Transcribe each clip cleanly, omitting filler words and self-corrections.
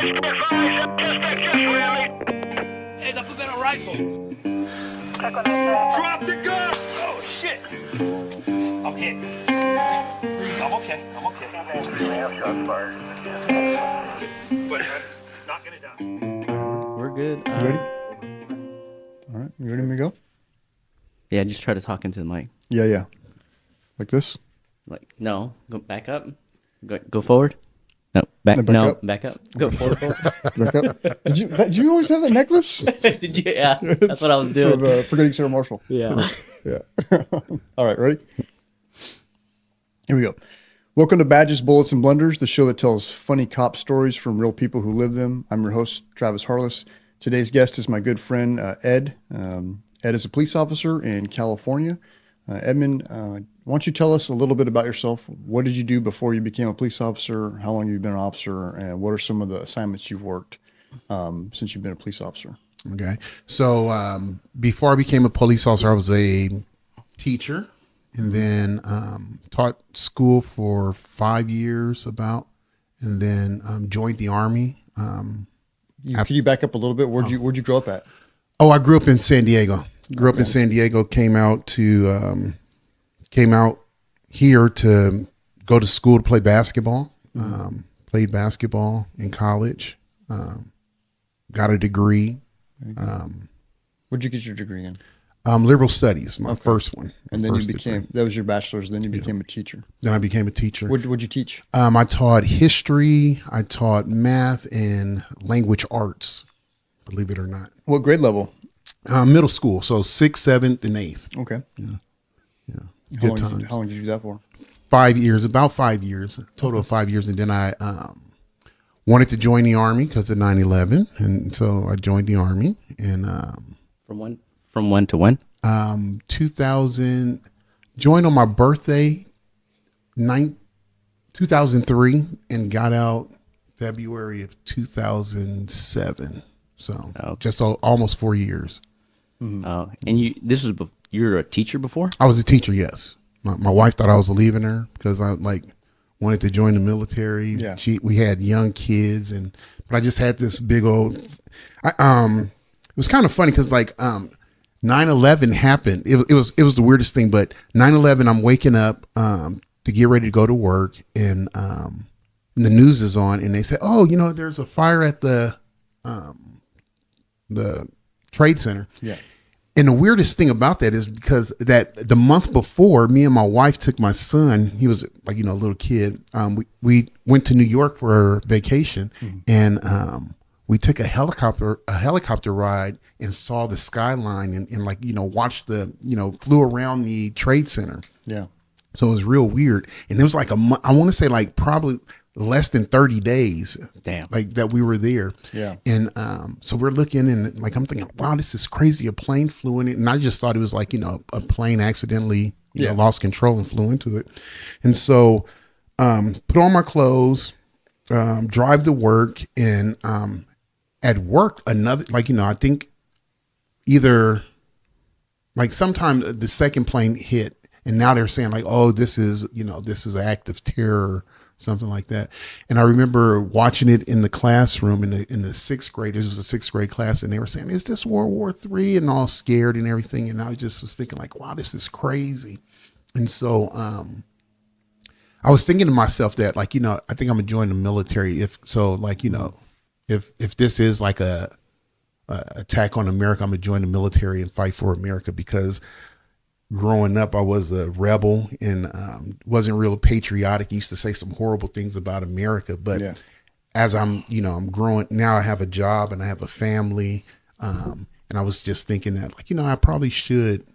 Hey, the Pooh Bear rifle. Drop the gun! Oh, shit! I'm hit. I'm okay. But I'm not gonna die. We're good. You ready? All right. You ready to go? Yeah, just try to talk into the mic. Yeah. Like this? Like, no, go back up. Go forward. No, back. No, back No, up. back up. Go forward. Back up. Did you always have that necklace? Did you? Yeah, that's what I was doing. From, Forgetting Sarah Marshall. Yeah. Yeah. All right, ready? Here we go. Welcome to Badges, Bullets, and Blunders, the show that tells funny cop stories from real people who live them. I'm your host, Travis Harless. Today's guest is my good friend, Ed. Ed is a police officer in California. Edmund, why don't you tell us a little bit about yourself? What did you do before you became a police officer? How long have you been an officer? And what are some of the assignments you've worked since you've been a police officer? Okay. So before I became a police officer, I was a teacher and then taught school for 5 years about, and then joined the Army. Can you back up a little bit? Where'd you grow up at? Oh, I grew up in San Diego. Grew up in San Diego, came out here to go to school to play basketball. Played basketball in college. Got a degree. What'd you get your degree in? Liberal studies, my first one. And then that was your bachelor's, then you became a teacher. Then I became a teacher. What'd you teach? I taught history, I taught math and language arts, believe it or not. What grade level? Middle school, so 6th, 7th, and 8th. Okay. Yeah. How long did you do that for? 5 years, about 5 years, total of 5 years. And then I wanted to join the Army because of 9/11. And so I joined the Army. And From when to when? 2000, joined on my birthday, 2003, and got out February of 2007. So just almost 4 years. Oh, and you were a teacher before? I was a teacher, yes. My wife thought I was leaving her because I wanted to join the military. Yeah. We had young kids, but I just had this big old. It was kind of funny because 9/11 happened. It was the weirdest thing. But 9/11, I'm waking up to get ready to go to work, and the news is on, and they say, "Oh, there's a fire at the Trade Center." Yeah. And the weirdest thing about that is because that the month before, me and my wife took my son, he was a little kid. We went to New York for vacation, and we took a helicopter ride and saw the skyline and watched flew around the Trade Center. Yeah. So it was real weird. And it was I want to say probably less than 30 days. Damn. That we were there. Yeah. And so we're looking and I'm thinking, wow, this is crazy. A plane flew in it. And I just thought it was a plane accidentally lost control and flew into it. And so put on my clothes, drive to work, and at work another I think either sometime the second plane hit, and now they're saying oh, this is an act of terror, something like that. And I remember watching it in the classroom in the sixth grade. This was a sixth grade class, and they were saying, "Is this World War III?" and all scared and everything. And I just was thinking wow, this is crazy. And so I was thinking to myself that I think I'm gonna join the military if this is a attack on America, I'm gonna join the military and fight for America, because growing up, I was a rebel and wasn't real patriotic. Used to say some horrible things about America, but as I'm growing now, I have a job and I have a family, and I was just thinking that I probably should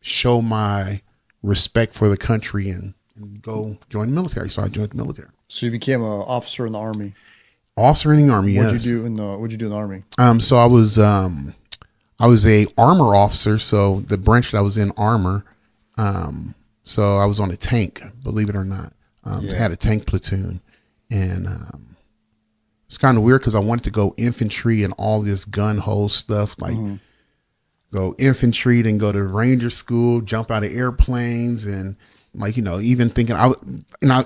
show my respect for the country and go join the military. So I joined the military. So you became an officer in the Army. Officer in the Army. What'd yes. you do in the Army? So I was a armor officer. So the branch that I was in, armor. So I was on a tank, believe it or not. Had a tank platoon, and it's kind of weird because I wanted to go infantry and all this gun hole stuff, go infantry, then go to Ranger school, jump out of airplanes, and like, even thinking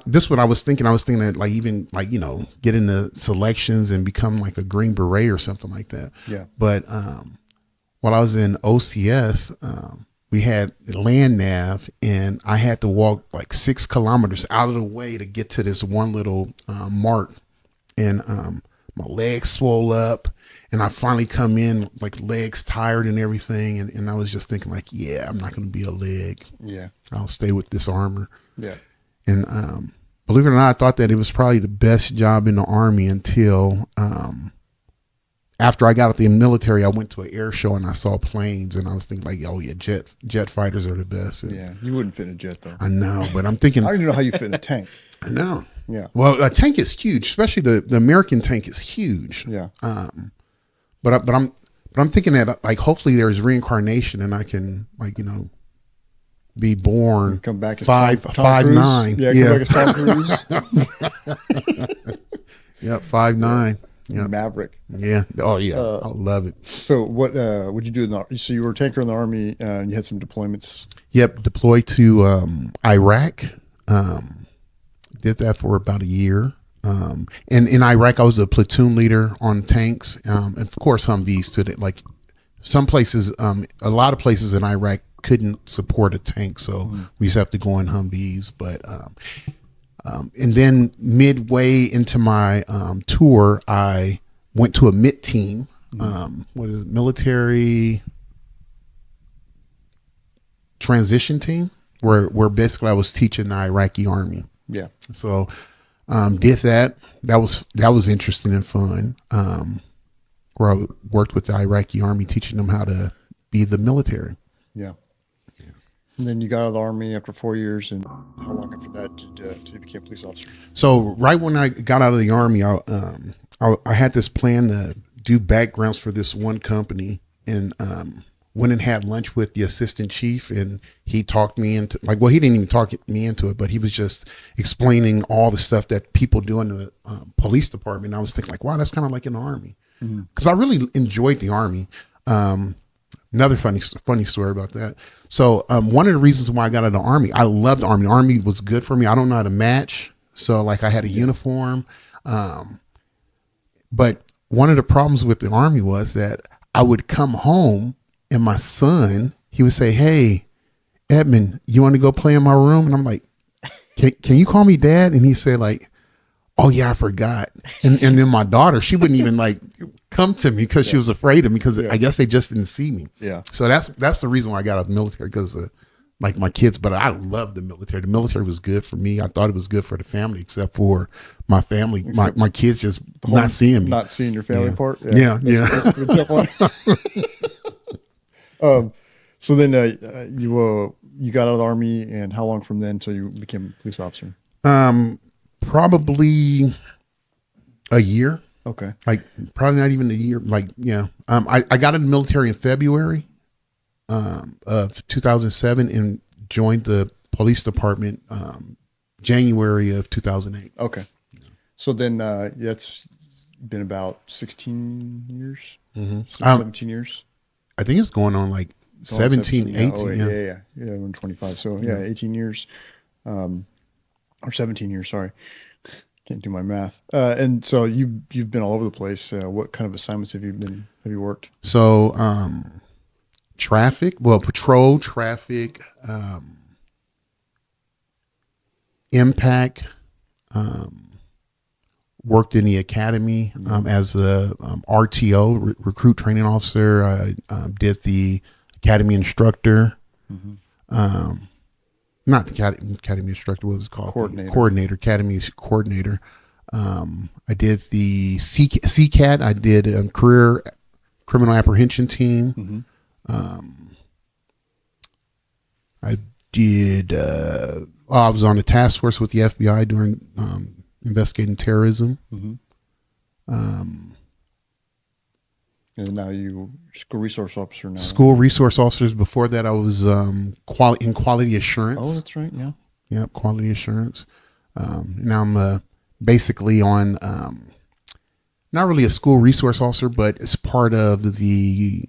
this is what I was thinking. I was thinking that like, even like, get into selections and become like a Green Beret or something like that. Yeah. But, while I was in OCS, we had land nav, and I had to walk like 6 kilometers out of the way to get to this one little mark, and my legs swole up, and I finally come in like legs tired and everything, and I was just thinking like, yeah, I'm not going to be a leg. Yeah. I'll stay with this armor. Yeah. And believe it or not, I thought that it was probably the best job in the Army until after I got out of the military. I went to an air show and I saw planes, and I was thinking like, oh yeah, jet fighters are the best. And Yeah. You wouldn't fit in a jet though. I know, but I'm thinking, I don't even know how you fit in a tank. I know. Yeah. Well, a tank is huge, especially the American tank is huge. Yeah. But I'm thinking that like hopefully there's reincarnation, and I can like be born Come back as 5'9". Yeah. Come back as Tom Cruise. Yep, 5'9". Yeah. Maverick. Yeah. Oh yeah. I love it. So what would you do so you were a tanker in the Army, and you had some deployments. Yep. Deployed to Iraq. Did that for about a year. And in Iraq, I was a platoon leader on tanks, and of course Humvees to it. Like some places, a lot of places in Iraq couldn't support a tank, so we used to have to go in Humvees. But and then midway into my tour, I went to a MIT team. What is it? Military transition team, where basically I was teaching the Iraqi army. Yeah. So did that. That was interesting and fun. Where I worked with the Iraqi army, teaching them how to be the military. Yeah. And then you got out of the Army after 4 years, and how long after that did you become a police officer? So right when I got out of the Army, I had this plan to do backgrounds for this one company, and went and had lunch with the assistant chief, and he talked me into he didn't even talk me into it, but he was just explaining all the stuff that people do in the police department. And I was thinking like, wow, that's kind of like in the Army, because I really enjoyed the Army. Another funny story about that. So one of the reasons why I got out of the Army, I loved the Army. The Army was good for me. I don't know how to match, so like I had a uniform, but one of the problems with the Army was that I would come home, and my son, he would say, "Hey, Edmund, you want to go play in my room?" And I'm like, can you call me Dad? And he said like, "Oh yeah, I forgot." And then my daughter, she wouldn't even like come to me because she was afraid of me, because I guess they just didn't see me. Yeah. So that's the reason why I got out of the military, because like my kids. But I loved the military. The military was good for me. I thought it was good for the family, except for my family, my kids just not seeing me, not seeing your family part. Yeah. So then you got out of the Army, and how long from then until you became a police officer? Probably a year. Okay. Like probably not even a year. Like, yeah. I got in the military in February of 2007 and joined the police department January of 2008. Okay. So then that's been about 16 years, 17 years. I think it's going on like 17, 18. Yeah. I'm 25. So 18 years, or 17 years. Sorry. Can't do my math. And so you've been all over the place. What kind of assignments have you worked? So, patrol, traffic, impact, worked in the academy, as a, RTO, recruit training officer. I did the academy instructor, not the academy instructor, what was it called? Coordinator, academy coordinator. I did the CCAT. I did career criminal apprehension team. I did, I was on the task force with the FBI during investigating terrorism. And now you school resource officer now. School resource officers. Before that, I was in quality assurance. Oh, that's right. Yeah. Yep, quality assurance. Now I'm basically on, not really a school resource officer, but it's part of the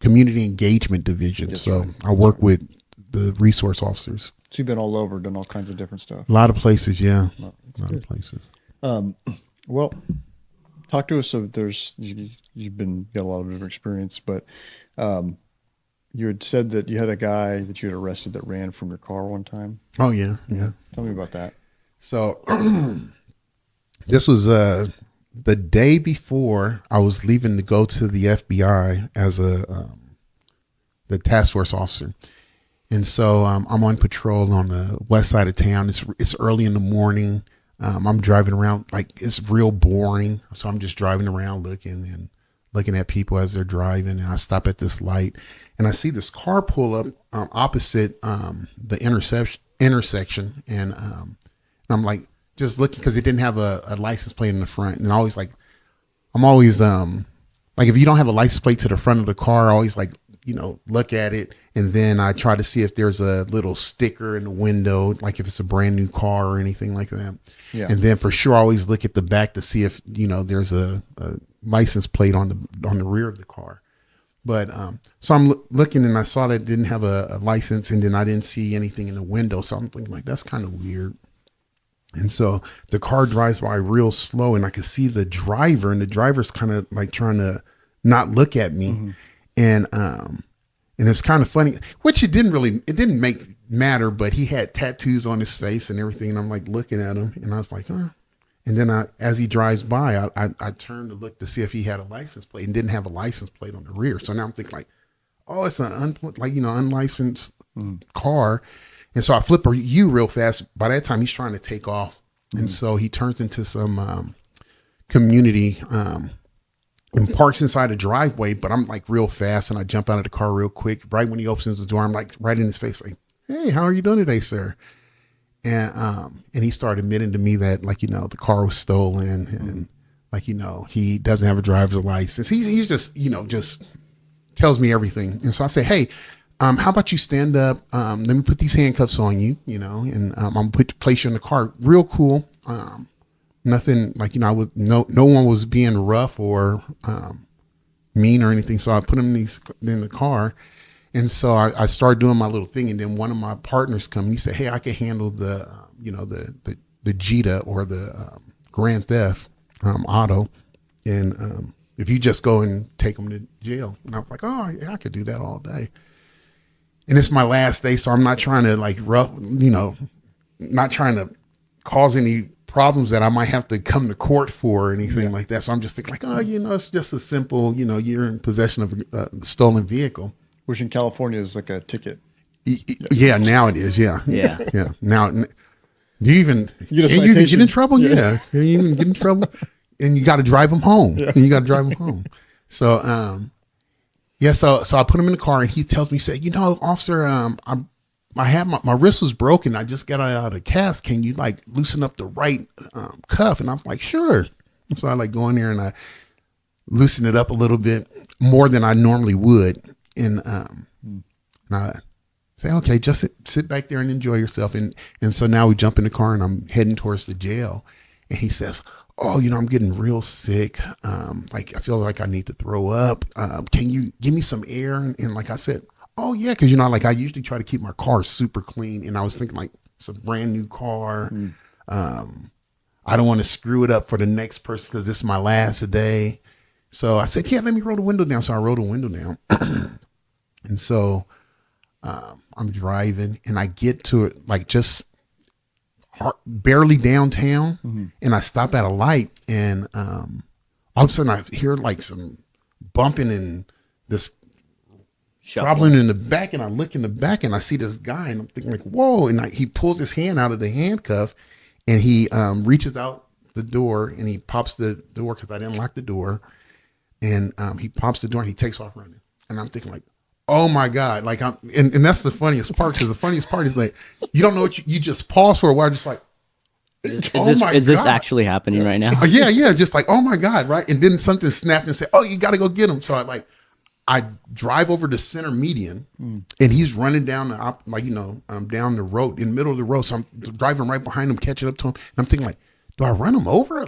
community engagement division. That's so right. I work with the resource officers. So you've been all over, done all kinds of different stuff. A lot of places, yeah. Well, A lot of places. Well, talk to us. So you've got a lot of different experience, but you had said that you had a guy that you had arrested that ran from your car one time. Oh yeah, yeah. Tell me about that. So this was the day before I was leaving to go to the FBI as the task force officer. And so I'm on patrol on the west side of town. It's early in the morning. I'm driving around, like it's real boring. So I'm just driving around looking at people as they're driving. And I stop at this light and I see this car pull up opposite the intersection. And I'm like just looking because it didn't have a license plate in the front. And I'm always like if you don't have a license plate to the front of the car, I always look at it. And then I try to see if there's a little sticker in the window, like if it's a brand new car or anything like that. Yeah. And then for sure, I always look at the back to see if, there's a license plate on the rear of the car. But so I'm looking and I saw that it didn't have a license, and then I didn't see anything in the window. So I'm thinking that's kind of weird. And so the car drives by real slow and I could see the driver, and the driver's kind of like trying to not look at me. Mm-hmm. And it's kind of funny, which it didn't make matter, but he had tattoos on his face and everything. And I'm like looking at him and I was like, huh. And then as he drives by, I turned to look to see if he had a license plate and didn't have a license plate on the rear. So now I'm thinking it's an unlicensed car. And so I flip a U real fast. By that time he's trying to take off. Mm-hmm. And so he turns into some community, and parks inside a driveway, but I'm like real fast and I jump out of the car real quick. Right when he opens the door, I'm like right in his face, like, "Hey, how are you doing today, sir?" And he started admitting to me that the car was stolen and he doesn't have a driver's license. He's just just tells me everything. And so I say, "Hey, how about you stand up? Let me put these handcuffs on you, and I'm gonna place you in the car." Real cool. Nothing no one was being rough or mean or anything. So I put him in the car. And so I started doing my little thing. And then one of my partners come and he said, "Hey, I can handle the JETA or the grand theft auto. And if you just go and take them to jail." And I was like, "Oh, yeah, I could do that all day." And it's my last day. So I'm not trying to not trying to cause any problems that I might have to come to court for or anything like that. So I'm just thinking it's just a simple, you're in possession of a stolen vehicle. Which in California is like a ticket. Yeah, now it is. Yeah. Yeah. Yeah. Now, do you even get in trouble? Yeah. You even get in trouble and you got to drive them home. Yeah. And you got to drive them home. So, so I put him in the car and he tells me, "Officer, I had my wrist was broken. I just got out of the cast. Can you loosen up the right cuff?" And I was like, "Sure." And so I go in there and I loosen it up a little bit more than I normally would. And I say, "Okay, just sit back there and enjoy yourself." And so now we jump in the car and I'm heading towards the jail. And he says, "Oh, I'm getting real sick. I feel like I need to throw up. Can you give me some air?" And like I said, "Oh yeah," because I usually try to keep my car super clean, and I was thinking it's a brand new car. I don't want to screw it up for the next person because this is my last day. So I said, "Yeah, let me roll the window down." So I rolled the window down, and so I'm driving, and I get to it just barely downtown, and I stop at a light, and all of a sudden I hear some bumping and this problem in the back, and I look in the back and I see this guy and I'm thinking whoa. And he pulls his hand out of the handcuff and he reaches out the door and he pops the door because I didn't lock the door. And he pops the door and he takes off running. And I'm thinking oh my God. And that's the funniest part, because the funniest part is you don't know what you just pause for a while, just is this actually happening right now? Yeah. Just oh my God. Right. And then something snapped and said, "Oh, you got to go get him." So I drive over the center median and he's running down down the road in the middle of the road. So I'm driving right behind him, catching up to him. And I'm thinking do I run him over?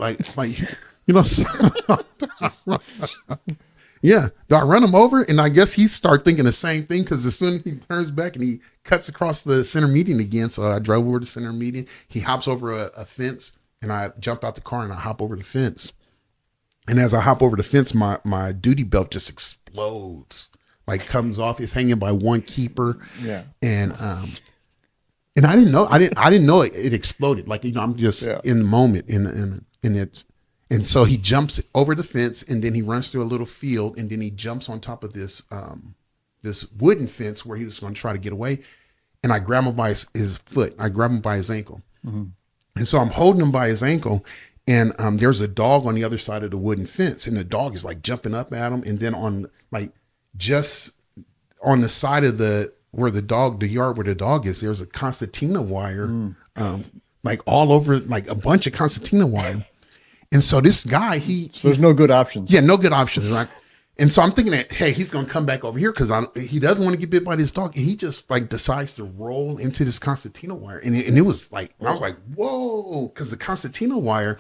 Yeah. Do I run him over? And I guess he start thinking the same thing because as soon as he turns back and he cuts across the center median again. So I drove over the center median. He hops over a fence and I jump out the car and I hop over the fence. And as I hop over the fence, my duty belt just explodes, like comes off. It's hanging by one keeper. Yeah. And I didn't know. I didn't know it exploded. Like, I'm just in the moment in it. And so he jumps over the fence and then he runs through a little field and then he jumps on top of this this wooden fence where he was going to try to get away. And I grab him by his foot. I grab him by his ankle. Mm-hmm. And so I'm holding him by his ankle and there's a dog on the other side of the wooden fence and the dog is like jumping up at him. And then on like just on the side of the yard where the dog is, there's a concertina wire, like all over, like a bunch of concertina wire. And so this guy, there's no good options. Yeah, no good options, right? And so I'm thinking that, hey, he's going to come back over here because he doesn't want to get bit by this dog. And he just like decides to roll into this concertina wire. And it was like, I was like, whoa, because the concertina wire,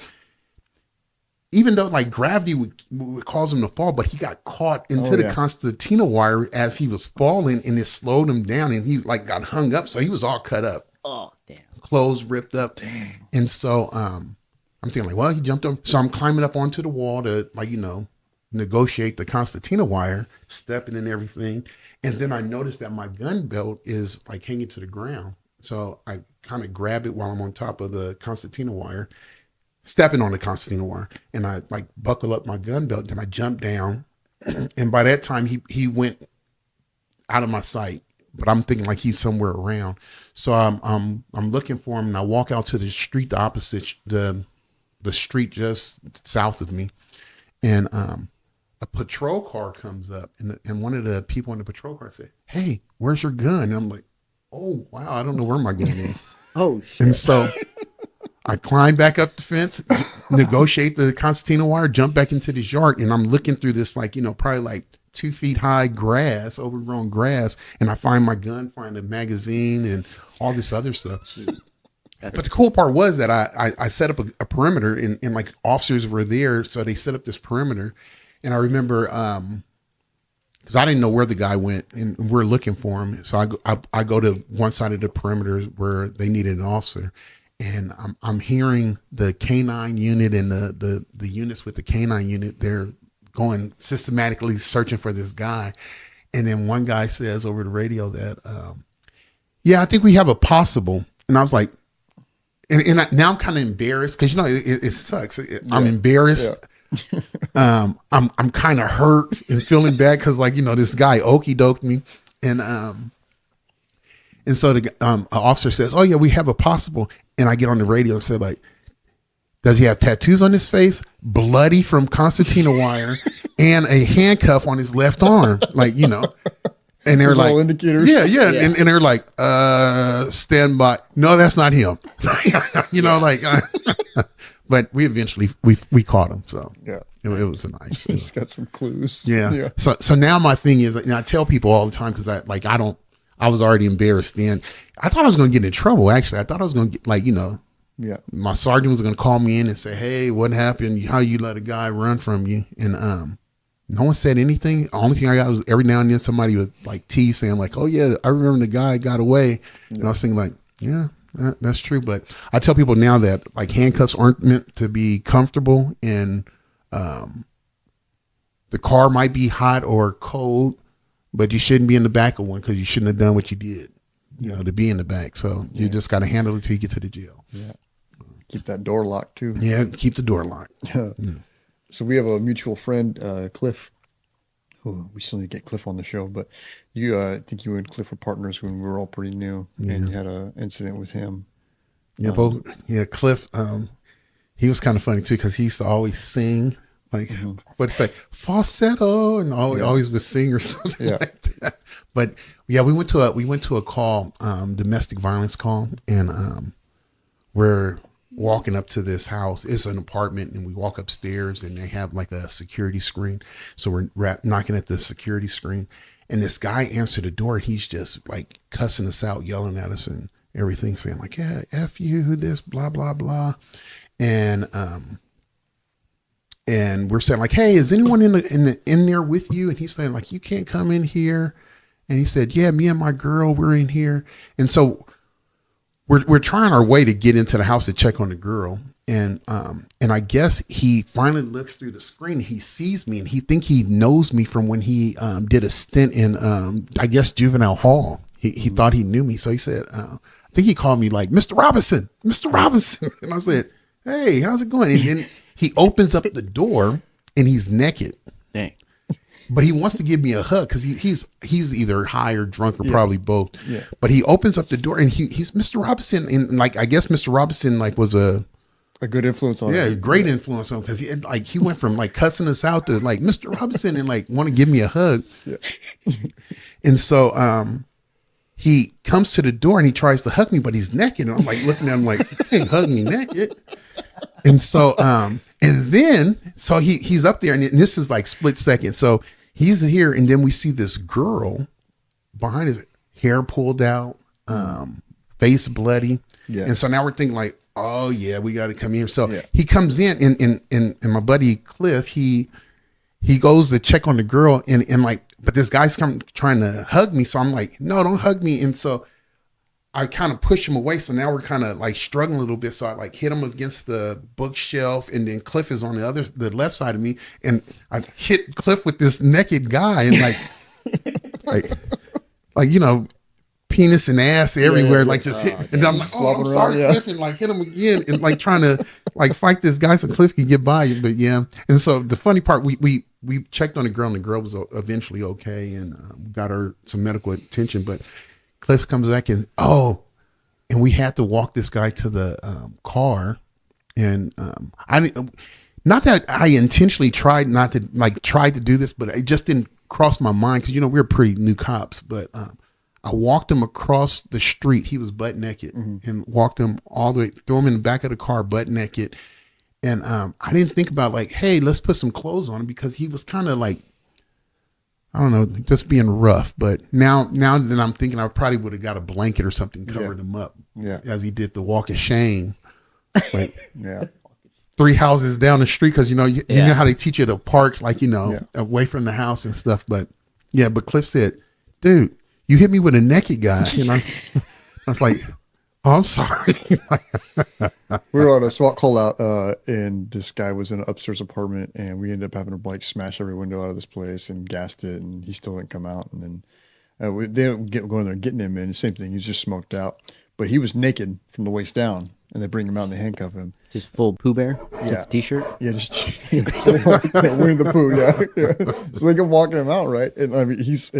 even though like gravity would cause him to fall, but he got caught into the concertina wire as he was falling and it slowed him down and he like got hung up. So he was all cut up. Oh, damn. Clothes ripped up. Dang. And so, I'm thinking like, well, he jumped up. So I'm climbing up onto the wall to like, negotiate the concertina wire, stepping and everything. And then I noticed that my gun belt is like hanging to the ground. So I kind of grab it while I'm on top of the concertina wire, stepping on the concertina wire. And I like buckle up my gun belt. Then I jump down. And by that time he went out of my sight. But I'm thinking like he's somewhere around. So I'm looking for him and I walk out to the street, the opposite, the street just south of me, and a patrol car comes up, and one of the people in the patrol car said, "Hey, where's your gun?" And I'm like, "Oh wow, I don't know where my gun is." Oh shit! And so I climb back up the fence, negotiate the concertina wire, jump back into this yard, and I'm looking through this like probably like 2 feet high grass, overgrown grass, and I find my gun, find a magazine, and all this other stuff. But the cool part was that I set up a perimeter and like officers were there. So they set up this perimeter. And I remember, cause I didn't know where the guy went and we're looking for him. So I go to one side of the perimeter where they needed an officer and I'm hearing the K9 unit and the units with the K9 unit. They're going systematically searching for this guy. And then one guy says over the radio that, I think we have a possible. And I was like, now I'm kind of embarrassed because it sucks. I'm embarrassed. Yeah. I'm kind of hurt and feeling bad because this guy okey doked me, and so the officer says, "Oh yeah, we have a possible." And I get on the radio and say like, "Does he have tattoos on his face, bloody from concertina wire, and a handcuff on his left arm?" And they're like, all indicators. Yeah. And they're like, stand by. No, that's not him. But we eventually, we caught him. So yeah, it was a nice. He's got some clues. Yeah. So now my thing is, I tell people all the time, cause I was already embarrassed then. I thought I was going to get in trouble. Actually, I thought I was going to get my sergeant was going to call me in and say, "Hey, what happened? How you let a guy run from you?" And, no one said anything. The only thing I got was every now and then somebody would like tease saying like, "Oh yeah, I remember the guy got away." And I was thinking like, yeah, that's true. But I tell people now that like handcuffs aren't meant to be comfortable and the car might be hot or cold, but you shouldn't be in the back of one because you shouldn't have done what you did, to be in the back. So you just got to handle it till you get to the jail. Yeah. Keep that door locked too. Yeah. Keep the door locked. Yeah. So we have a mutual friend, Cliff. Oh, we still need to get Cliff on the show, but I think you and Cliff were partners when we were all pretty new, and you had an incident with him. Yeah, Cliff. He was kind of funny too because he used to always sing like what'd say falsetto, and always would sing or something like that. But yeah, we went to a call, domestic violence call, and we're walking up to this house. It's an apartment, and we walk upstairs and they have like a security screen. So we're knocking at the security screen, and this guy answered the door. He's just like cussing us out, yelling at us and everything, saying like, "Yeah, F you, this, blah, blah, blah." And and we're saying like, hey, is anyone in there with you? And he's saying like, you can't come in here. And he said, yeah, me and my girl, we're in here. And so we're trying our way to get into the house to check on the girl. And I guess he finally looks through the screen. He sees me, and he knows me from when he did a stint in I guess juvenile hall. He thought he knew me, so he said, I think he called me like Mr. Robinson, Mr. Robinson, and I said, hey, how's it going? And then he opens up the door, and he's naked. Dang. But he wants to give me a hug because he's either high or drunk or probably both. Yeah. But he opens up the door, and he's Mr. Robinson, and like I guess Mr. Robinson like was a good influence on him. Yeah, great influence on him because he went from like cussing us out to like Mr. Robinson and like want to give me a hug. Yeah. And so he comes to the door and he tries to hug me, but he's naked. And I'm like looking at him like, you can't hug me naked. And so so he's up there, and this is like split second. So he's here, and then we see this girl behind his hair pulled out, face bloody. Yeah. And so now we're thinking like, oh yeah, we got to come here. So he comes in, and my buddy Cliff, he goes to check on the girl, and like, but this guy's trying to hug me. So I'm like, no, don't hug me. And so I kind of push him away. So now we're kind of like struggling a little bit. So I like hit him against the bookshelf, and then Cliff is on the left side of me, and I hit Cliff with this naked guy, and like you know, penis and ass everywhere, like just hit. And I'm like, oh, I'm sorry, Cliff, and like hit him again, and like trying to like fight this guy so Cliff can get by. But yeah, and so the funny part, we checked on the girl, and the girl was eventually okay, and got her some medical attention. But Cliff comes back, and we had to walk this guy to the car, and not that I intentionally tried to do this, but it just didn't cross my mind because we're pretty new cops, but. I walked him across the street. He was butt naked, and walked him all the way, threw him in the back of the car, butt naked. And I didn't think about like, hey, let's put some clothes on him because he was kind of like, I don't know, just being rough. But now that I'm thinking, I probably would have got a blanket or something, covered him up. Yeah. As he did the walk of shame. Like, yeah. 3 houses down the street because you know how they teach you to park like away from the house and stuff. But but Cliff said, dude, you hit me with a naked guy, I was like, oh, I'm sorry. We were on a SWAT call out, and this guy was in an upstairs apartment, and we ended up having to like smash every window out of this place and gassed it, and he still didn't come out. And then they didn't going there getting him in. Same thing, he was just smoked out, but he was naked from the waist down, and they bring him out and they handcuff him. Just full Pooh Bear, just a t-shirt. Yeah, just wearing the Pooh. Yeah. So they kept walking him out, right? And I mean, he's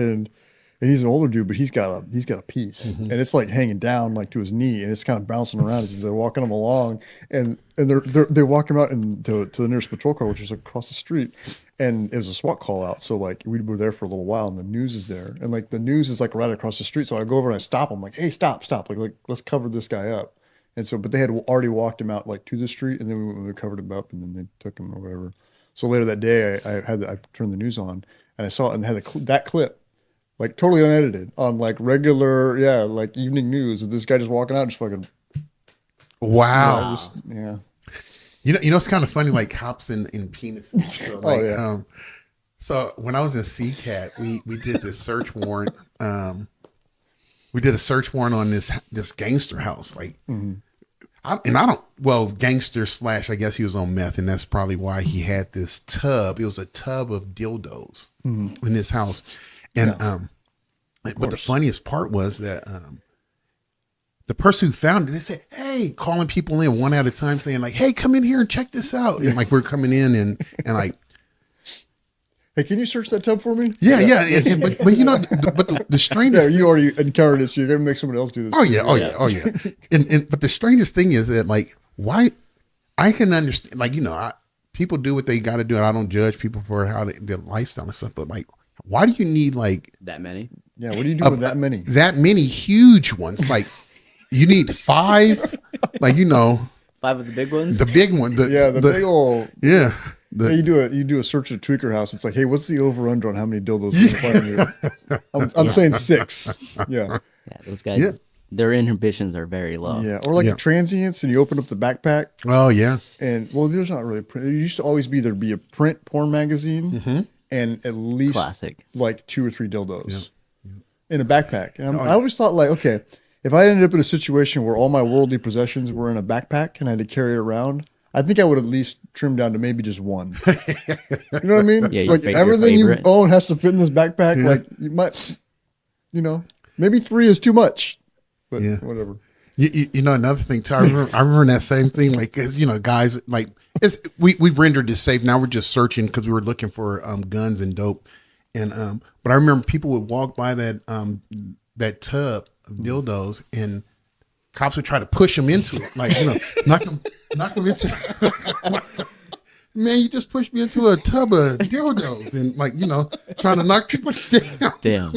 an older dude, but he's got a piece, and it's like hanging down like to his knee, and it's kind of bouncing around as they're walking him along, and they walk him out to the nearest patrol car, which is across the street, and it was a SWAT call out. So like we were there for a little while, and the news is there, and like the news is like right across the street. So I go over and I stop him, like, hey, stop, like let's cover this guy up. And so, but they had already walked him out like to the street, and then we covered him up, and then they took him or whatever. So later that day, I turned the news on, and I saw it and had that clip. Like totally unedited on like regular, like evening news. And this guy just walking out, just fucking. Wow. Yeah. It's kind of funny, like cops and penis. So, like, so when I was in CCAT, we did this search warrant. We did a search warrant on this gangster house, like, gangster / I guess he was on meth, and that's probably why he had this tub. It was a tub of dildos in this house. And but the funniest part was that the person who found it, they said, hey, calling people in one at a time, saying like, hey, come in here and check this out. And like we're coming in and like, hey, can you search that tub for me? Yeah. But the strangest. Yeah, you already encountered it, so you're gonna make somebody else do this. Oh yeah. But the strangest thing is that like, why I can understand, like, people do what they got to do, and I don't judge people for how their lifestyle and stuff, but like, why do you need like that many? Yeah, what do you do with that many? That many huge ones. Like you need 5, like 5 of the big ones. The big one. The big old. Yeah. You do a search at Tweaker House. It's like, hey, what's the over under on how many dildos you can find here? I'm saying 6. Yeah. Yeah, those guys their inhibitions are very low. Yeah, or like Yeah. a transients, and you open up the backpack, Oh yeah. and well, there's not really print. There used to always be there'd be a print porn magazine, and at least Classic. like 2 or 3 dildos in a backpack. And I always thought like, okay, if I ended up in a situation where all my worldly possessions were in a backpack and I had to carry it around, I think I would at least trim down to maybe just one. You know what I mean? Yeah, like your everything you favorite. own has to fit in this backpack. Like you might, maybe 3 is too much, but whatever. You know, another thing too, I remember that same thing, like, 'cause, guys, like, we've rendered this safe. Now we're just searching because we were looking for guns and dope. And but I remember people would walk by that tub of dildos, and cops would try to push them into it, like, knock them into. Man, you just pushed me into a tub of dildos, and like, trying to knock people down. Damn.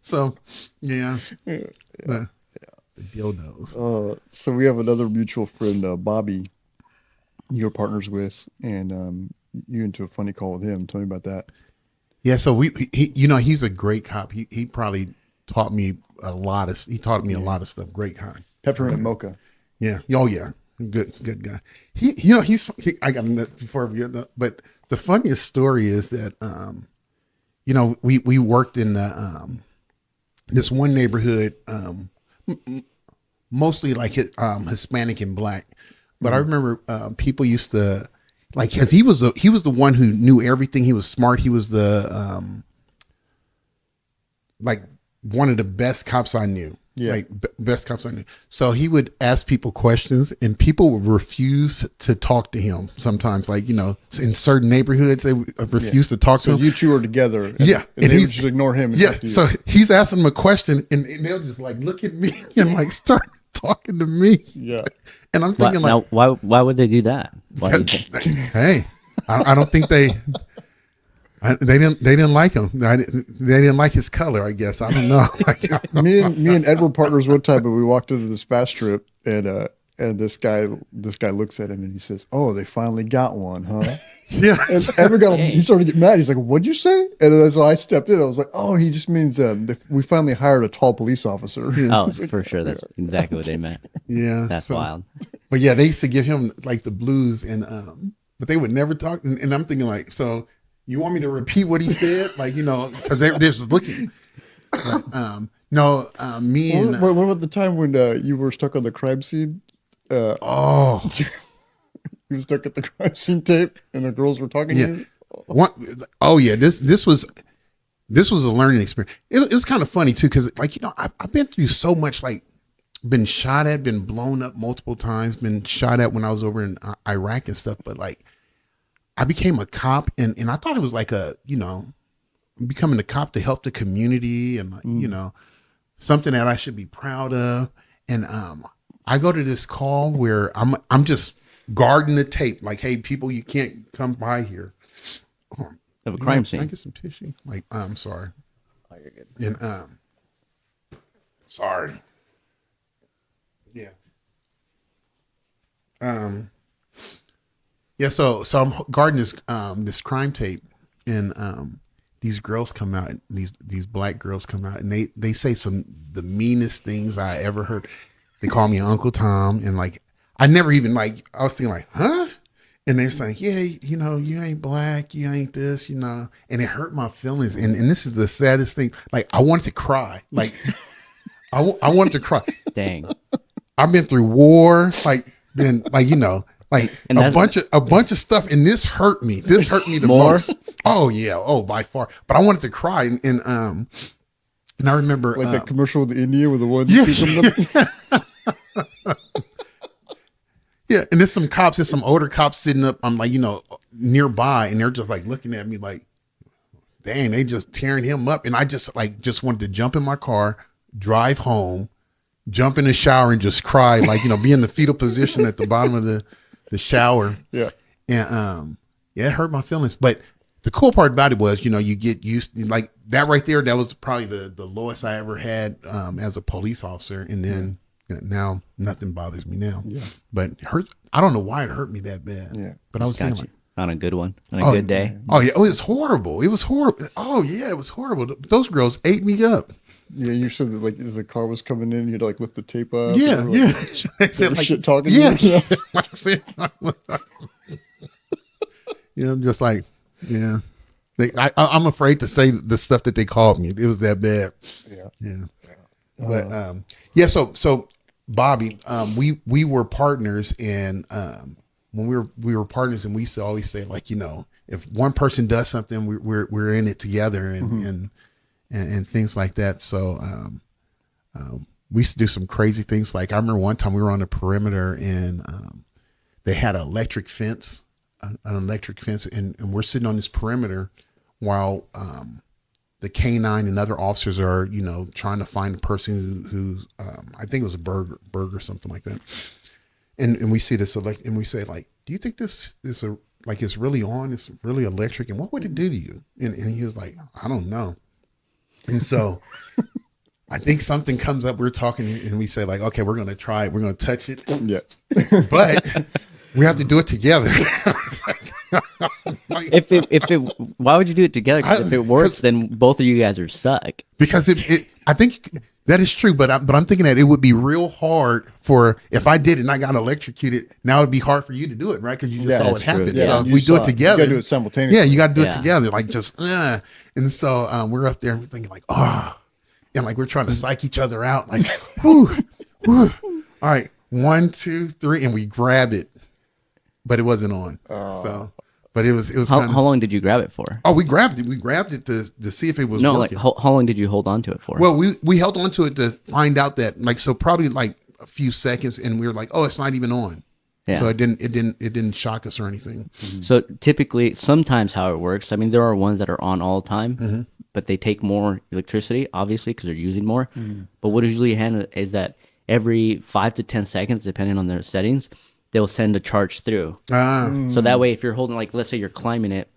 So, yeah. The dildos. So we have another mutual friend, Bobby, you're partners with, and you into a funny call with him. Tell me about that. Yeah, so he's a great cop. He probably taught me a lot of stuff. Great guy. Peppermint mocha. Yeah. Oh yeah. Good guy. I got before I forget that, but the funniest story is that we worked in the this one neighborhood, mostly like Hispanic and Black. But I remember people used to, like, cause he was the one who knew everything. He was smart. He was the like one of the best cops I knew. Yeah. Like best cops I knew. So he would ask people questions, and people would refuse to talk to him. Sometimes, like, in certain neighborhoods, they would refuse to talk to So him. you two are together. And, Yeah, and they would just ignore him. And Yeah, talk to you. so he's asking them a question, and they'll just like look at me and like start talking to me. Yeah. And I'm thinking, Now, like, why would they do that? Why do you think? hey, I don't think they didn't like him. They didn't like his color, I guess. I don't know. me and Ed were partners one time, but we walked into this fast trip, and this guy looks at him and he says, "Oh, they finally got one, huh?" Yeah. And Edward he started to get mad. He's like, "What'd you say?" And then so I stepped in. I was like, "Oh, he just means we finally hired a tall police officer." Oh, for sure. That's exactly what they meant. Yeah. That's wild. But yeah, they used to give him like the blues, and but they would never talk. And I'm thinking, like, so you want me to repeat what he said? Like, because they're just looking. But, no, me and What about the time when you were stuck on the crime scene? You were stuck at the crime scene tape, and the girls were talking to you. This was a learning experience. It was kind of funny too, because like, I've been through so much, like, been shot at, been blown up multiple times, been shot at when I was over in Iraq and stuff. But like, I became a cop, and I thought it was like becoming a cop to help the community, and like, something that I should be proud of. And I go to this call where I'm just guarding the tape, like, hey, people, you can't come by here. Of a crime Can I scene. get some tissue? Like, I'm sorry. Oh, you're good. And sorry. Yeah. Yeah, so I'm guarding this crime tape, and these girls come out, these black girls come out, and they say the meanest things I ever heard. They call me Uncle Tom, and like, I never even, like, I was thinking like, huh? And they're saying, yeah, you ain't black, you ain't this, and it hurt my feelings. And this is the saddest thing. Like, I wanted to cry. Like, I wanted to cry. Dang. I've been through war, like, been like, like, And a bunch of stuff, and this hurt me. This hurt me the More? most. Oh yeah, by far. But I wanted to cry, and I remember Like that commercial with the India with the ones. Yeah. Yeah, and there's some older cops sitting up, I'm like, nearby, and they're just like looking at me like, dang, they just tearing him up. And I just wanted to jump in my car, drive home, jump in the shower, and just cry, like, be in the fetal position at the bottom of the shower. Yeah. And it hurt my feelings. But the cool part about it was, you get used, like, that right there, that was probably the lowest I ever had as a police officer. And then now nothing bothers me now. Yeah. But it hurt. I don't know why it hurt me that bad. Yeah. But I was saying, Got like, you. On a good one. On a good day. oh yeah, it was horrible. It was horrible. Oh yeah, it was horrible. Those girls ate me up. Yeah, you said that like as the car was coming in, you'd like lift the tape up. Yeah, or, yeah. like, I said, like, shit talking. yeah. To you. Like I said, yeah, I'm just like, yeah. I'm afraid to say the stuff that they called me. It was that bad. Yeah. But yeah. So Bobby, we were partners, and when we were partners, and we used to always say, like, you know, if one person does something, we're in it together, and things like that. So we used to do some crazy things. Like I remember one time we were on the perimeter, and they had an electric fence, and we're sitting on this perimeter while the K9 and other officers are, you know, trying to find a person who's I think it was a burger or something like that. And we see this and we say, like, do you think this is like it's really on? It's really electric, and what would it do to you? And he was like, I don't know. And so I think something comes up. We're talking, and we say, like, okay, we're gonna try it. We're gonna touch it. Yeah. But we have to do it together. Why would you do it together? 'Cause if it works, then both of you guys are stuck. Because I think that is true, but I'm thinking that it would be real hard for, if I did it and I got electrocuted, now it'd be hard for you to do it, right? Because you just saw what that's true. happened. Yeah. So if You we do saw it together, you gotta do it simultaneously. yeah, you got to do it Yeah. together, like just. And so we're up there and we're thinking like, oh, and like we're trying to psych each other out, like, whoo, whoo. All right, 1, 2, 3, and we grab it, but it wasn't on. So, but it was How kind of. long did you grab it for? Oh, we grabbed it. We grabbed it to see if it was No, working. like how long did you hold on to it for? Well, we held on to it to find out that, like, so probably like a few seconds, and we were like, oh, it's not even on. Yeah. So it didn't shock us or anything. So typically, sometimes how it works, I mean, there are ones that are on all the time, Mm-hmm. but they take more electricity, obviously, because they're using more. But what usually happens is that every 5 to 10 seconds, depending on their settings, they'll send a charge through. So that way, if you're holding, like, let's say you're climbing it,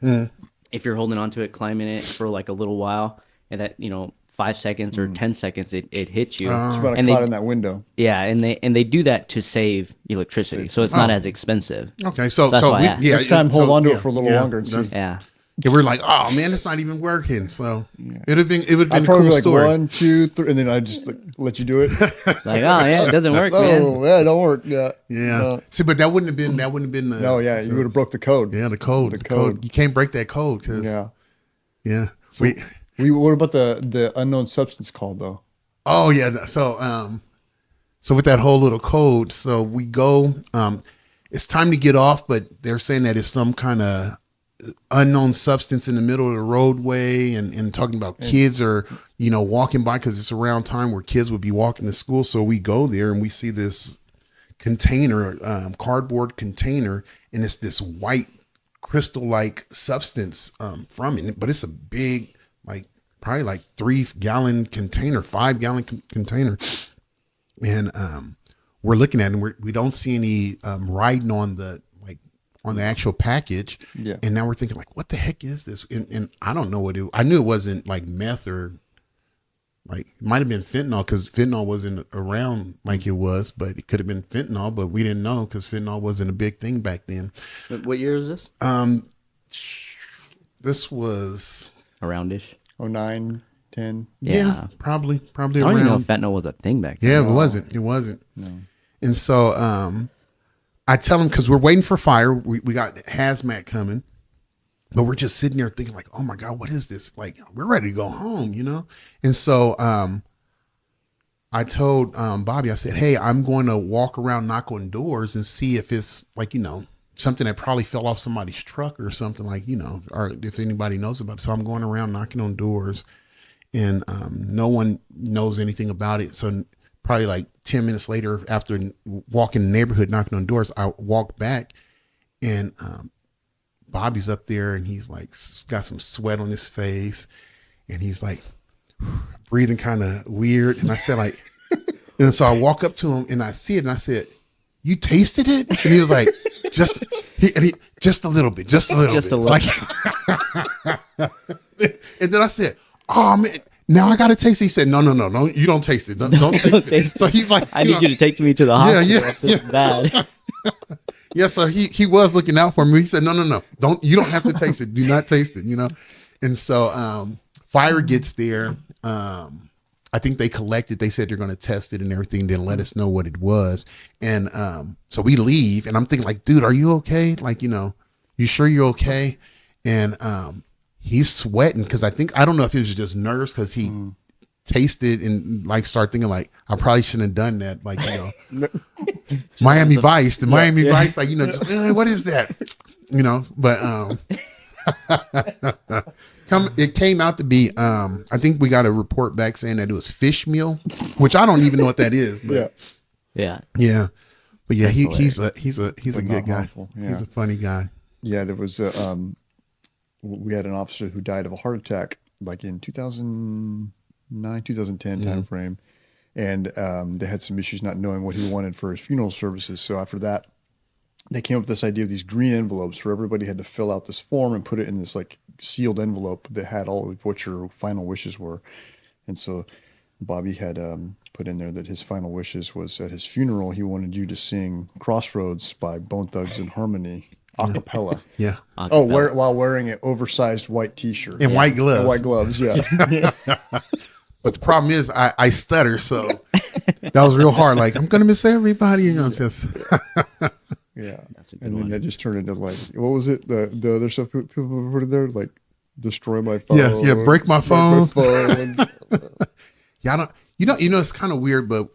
if you're holding onto it, climbing it for like a little while, and that, you know, 5 seconds or 10 seconds, it hits you. It's about And caught in that window. Yeah, and they do that to save electricity, so it's not as expensive. Okay, so that's why I asked. Next time, hold on to it for a little yeah, longer and see. Yeah. Yeah, we're like, oh man, it's not even working. So it would have been I'd a probably cool be like story. 1, 2, 3, and then I just like, let you do it. Like, oh yeah, it doesn't work, man. Oh, yeah, it don't work. Yeah. Yeah. No. See, but that wouldn't have been the. No, yeah, you would have broke the code. Yeah, the code. You can't break that code. 'Cause, Yeah. Yeah. What about the unknown substance called though? Oh yeah. So with that whole little code, so we go. It's time to get off, but they're saying that it's some kind of unknown substance in the middle of the roadway, and talking about kids are, you know, walking by, because it's around time where kids would be walking to school. So we go there and we see this container, cardboard container, and it's this white crystal-like substance from it, but it's a big, like probably like 3-gallon container, 5-gallon container, and we're looking at it, and we don't see any writing on the actual package. Yeah. And now we're thinking, like, what the heck is this? And I don't know what I knew it wasn't like meth, or like it might have been fentanyl, because fentanyl wasn't around like it was, but it could have been fentanyl, but we didn't know because fentanyl wasn't a big thing back then. What year was this? This was Aroundish. 09, 10. yeah probably I don't even know if around. fentanyl was a thing back then. Yeah, it wasn't. No. And so I tell them, because we're waiting for fire. We got hazmat coming, but we're just sitting there thinking, like, oh my God, what is this? Like, we're ready to go home, you know? And so I told Bobby, I said, hey, I'm going to walk around, knock on doors, and see if it's, like, you know, something that probably fell off somebody's truck or something, like, you know, or if anybody knows about it. So I'm going around knocking on doors, and no one knows anything about it. So probably like 10 minutes later, after walking the neighborhood, knocking on doors, I walked back, and Bobby's up there, and he's like got some sweat on his face, and he's like breathing kind of weird. And I said, like, and so I walk up to him and I see it, and I said, you tasted it? And he was like, just a little bit, just a little bit. Like, and then I said, oh man, now I gotta taste it. He said, no, you don't taste it. Don't taste it. So he's like, I need you to take me to the hospital. Yeah. This is bad. Yeah, so he was looking out for me. He said, no, you don't have to taste it. Do not taste it, you know? And so fire gets there. I think they collected, they said they're going to test it and everything, then let us know what it was. And so we leave and I'm thinking like, dude, are you okay? Like, you sure you're okay? And he's sweating because I don't know if it was just nerves because he tasted and like started thinking like, I probably shouldn't have done that. Like, Miami Vice, Miami Vice, like, just, what is that? But it came out to be, I think we got a report back saying that it was fish meal, which I don't even know what that is. But yeah. But yeah, he's a good guy. Yeah. He's a funny guy. Yeah, there was we had an officer who died of a heart attack like in 2009, 2010 time frame, and they had some issues not knowing what he wanted for his funeral services. So after that, they came up with this idea of these green envelopes where everybody had to fill out this form and put it in this like sealed envelope that had all of what your final wishes were. And so Bobby had put in there that his final wishes was at his funeral, he wanted you to sing Crossroads by Bone Thugs and Harmony a cappella. Yeah. Oh, while wearing an oversized white t-shirt. And white gloves. And white gloves, yeah. But the problem is I stutter, so that was real hard. Like, I'm going to miss everybody, just... Yeah, That's a good and then one. that just turned into like, what was it? The other stuff people put in there, like destroy my phone. Yeah, break my phone. Yeah, It's kind of weird, but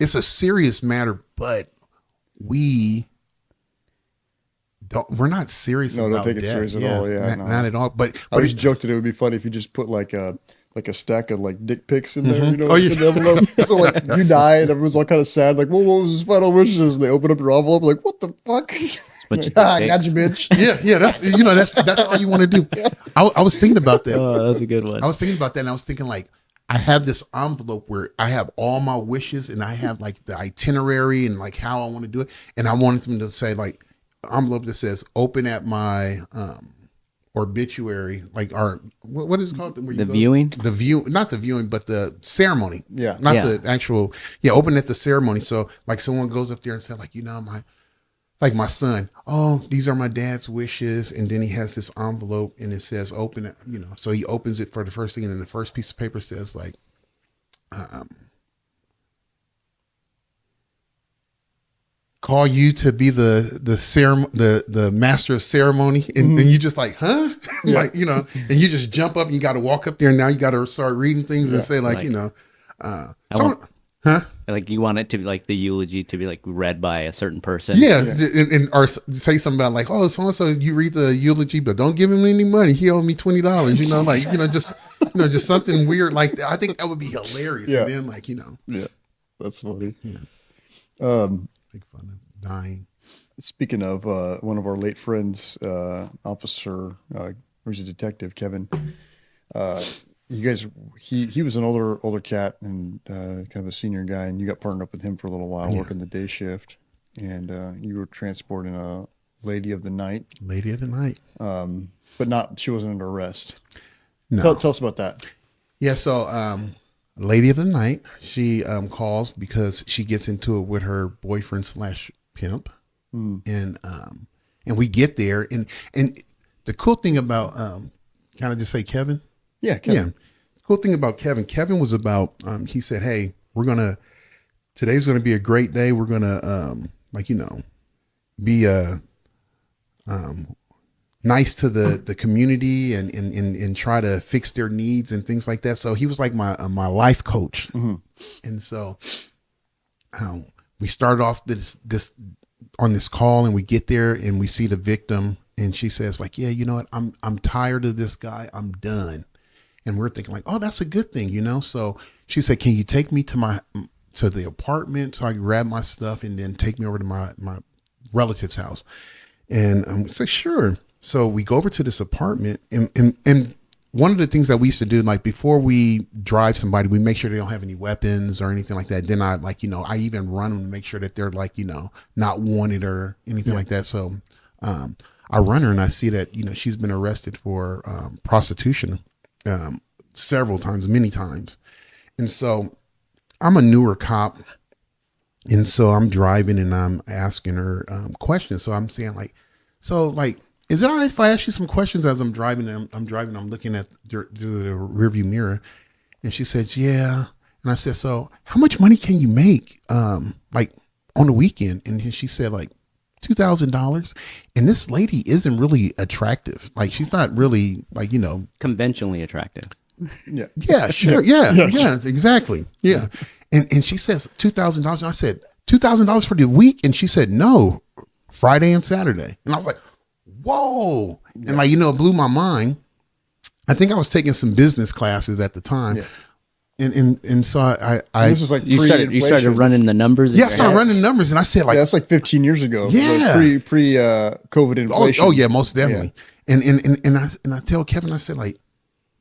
it's a serious matter. But we're not serious. No, about don't take it death. serious at all. Yeah, not at all. But I just joked that it would be funny if you just put like a stack of like dick pics in there, Oh, in the envelope. So like you die and everyone's all kind of sad, like, well, what was his final wishes? And they open up your envelope, like, what the fuck? Bunch of I dick got pics. you, bitch. yeah, that's all you want to do. I was thinking about that. Oh, that's a good one. I was thinking about that, and I was thinking like, I have this envelope where I have all my wishes, and I have like the itinerary and like how I want to do it, and I wanted them to say like envelope that says "open at my obituary," like our what is it called? Where you The go? viewing? The view, not the viewing, but the ceremony. Yeah. not Yeah. the actual. Yeah, open at the ceremony. So like someone goes up there and said like, my son, oh, these are my dad's wishes. And then he has this envelope and it says open it, so he opens it for the first thing. And then the first piece of paper says like, call you to be the master of ceremony. And you just like, huh? Like, and you just jump up and you got to walk up there. And now you got to start reading things and say like, huh? Like you want it to be like the eulogy to be like read by a certain person. Yeah, and or say something about like, oh, so and so, you read the eulogy, but don't give him any money. He owed me $20. Just something weird like that. I think that would be hilarious. Yeah. And then like, Yeah, that's funny. make fun of dying. Speaking of one of our late friends, officer, who's a detective, Kevin. You guys, he was an older cat and kind of a senior guy, and you got partnered up with him for a little while, working the day shift, and you were transporting a lady of the night. Lady of the night. But she wasn't under arrest. No. Tell us about that. Yeah, so lady of the night, she calls because she gets into it with her boyfriend / pimp. And we get there and the cool thing about can I just say Kevin? Yeah, Kevin. Yeah. Cool thing about Kevin was about he said, hey, today's gonna be a great day. We're gonna be nice to the community and try to fix their needs and things like that. So he was like my life coach. And so we started off this on this call, and we get there and we see the victim, and she says like, yeah, you know what? I'm tired of this guy. I'm done. And we're thinking like, oh, that's a good thing, So she said, can you take me to the apartment so I can grab my stuff and then take me over to my relative's house? And we said, sure. So we go over to this apartment, and one of the things that we used to do, like before we drive somebody, we make sure they don't have any weapons or anything like that. Then I I even run them to make sure that they're like, not wanted or anything like that. So I run her and I see that, she's been arrested for prostitution several times, many times. And so I'm a newer cop. And so I'm driving and I'm asking her questions. So I'm saying like, is it all right if I ask you some questions as I'm driving? I'm looking at the rearview mirror. And she said, yeah. And I said, so how much money can you make, like on the weekend? And she said like $2,000. And this lady isn't really attractive. Like she's not really like, Conventionally attractive. Yeah. Yeah, sure. Yeah, exactly. Yeah. And she says $2,000. And I said, $2,000 for the week? And she said, no, Friday and Saturday. And I was like, whoa. And like, it blew my mind. I think I was taking some business classes at the time. Yeah. And so I this is like you started running the numbers. Yeah, I started running numbers, and I said like that's like 15 years ago. Yeah, pre COVID inflation. Oh yeah, most definitely. Yeah. And I tell Kevin, I said like,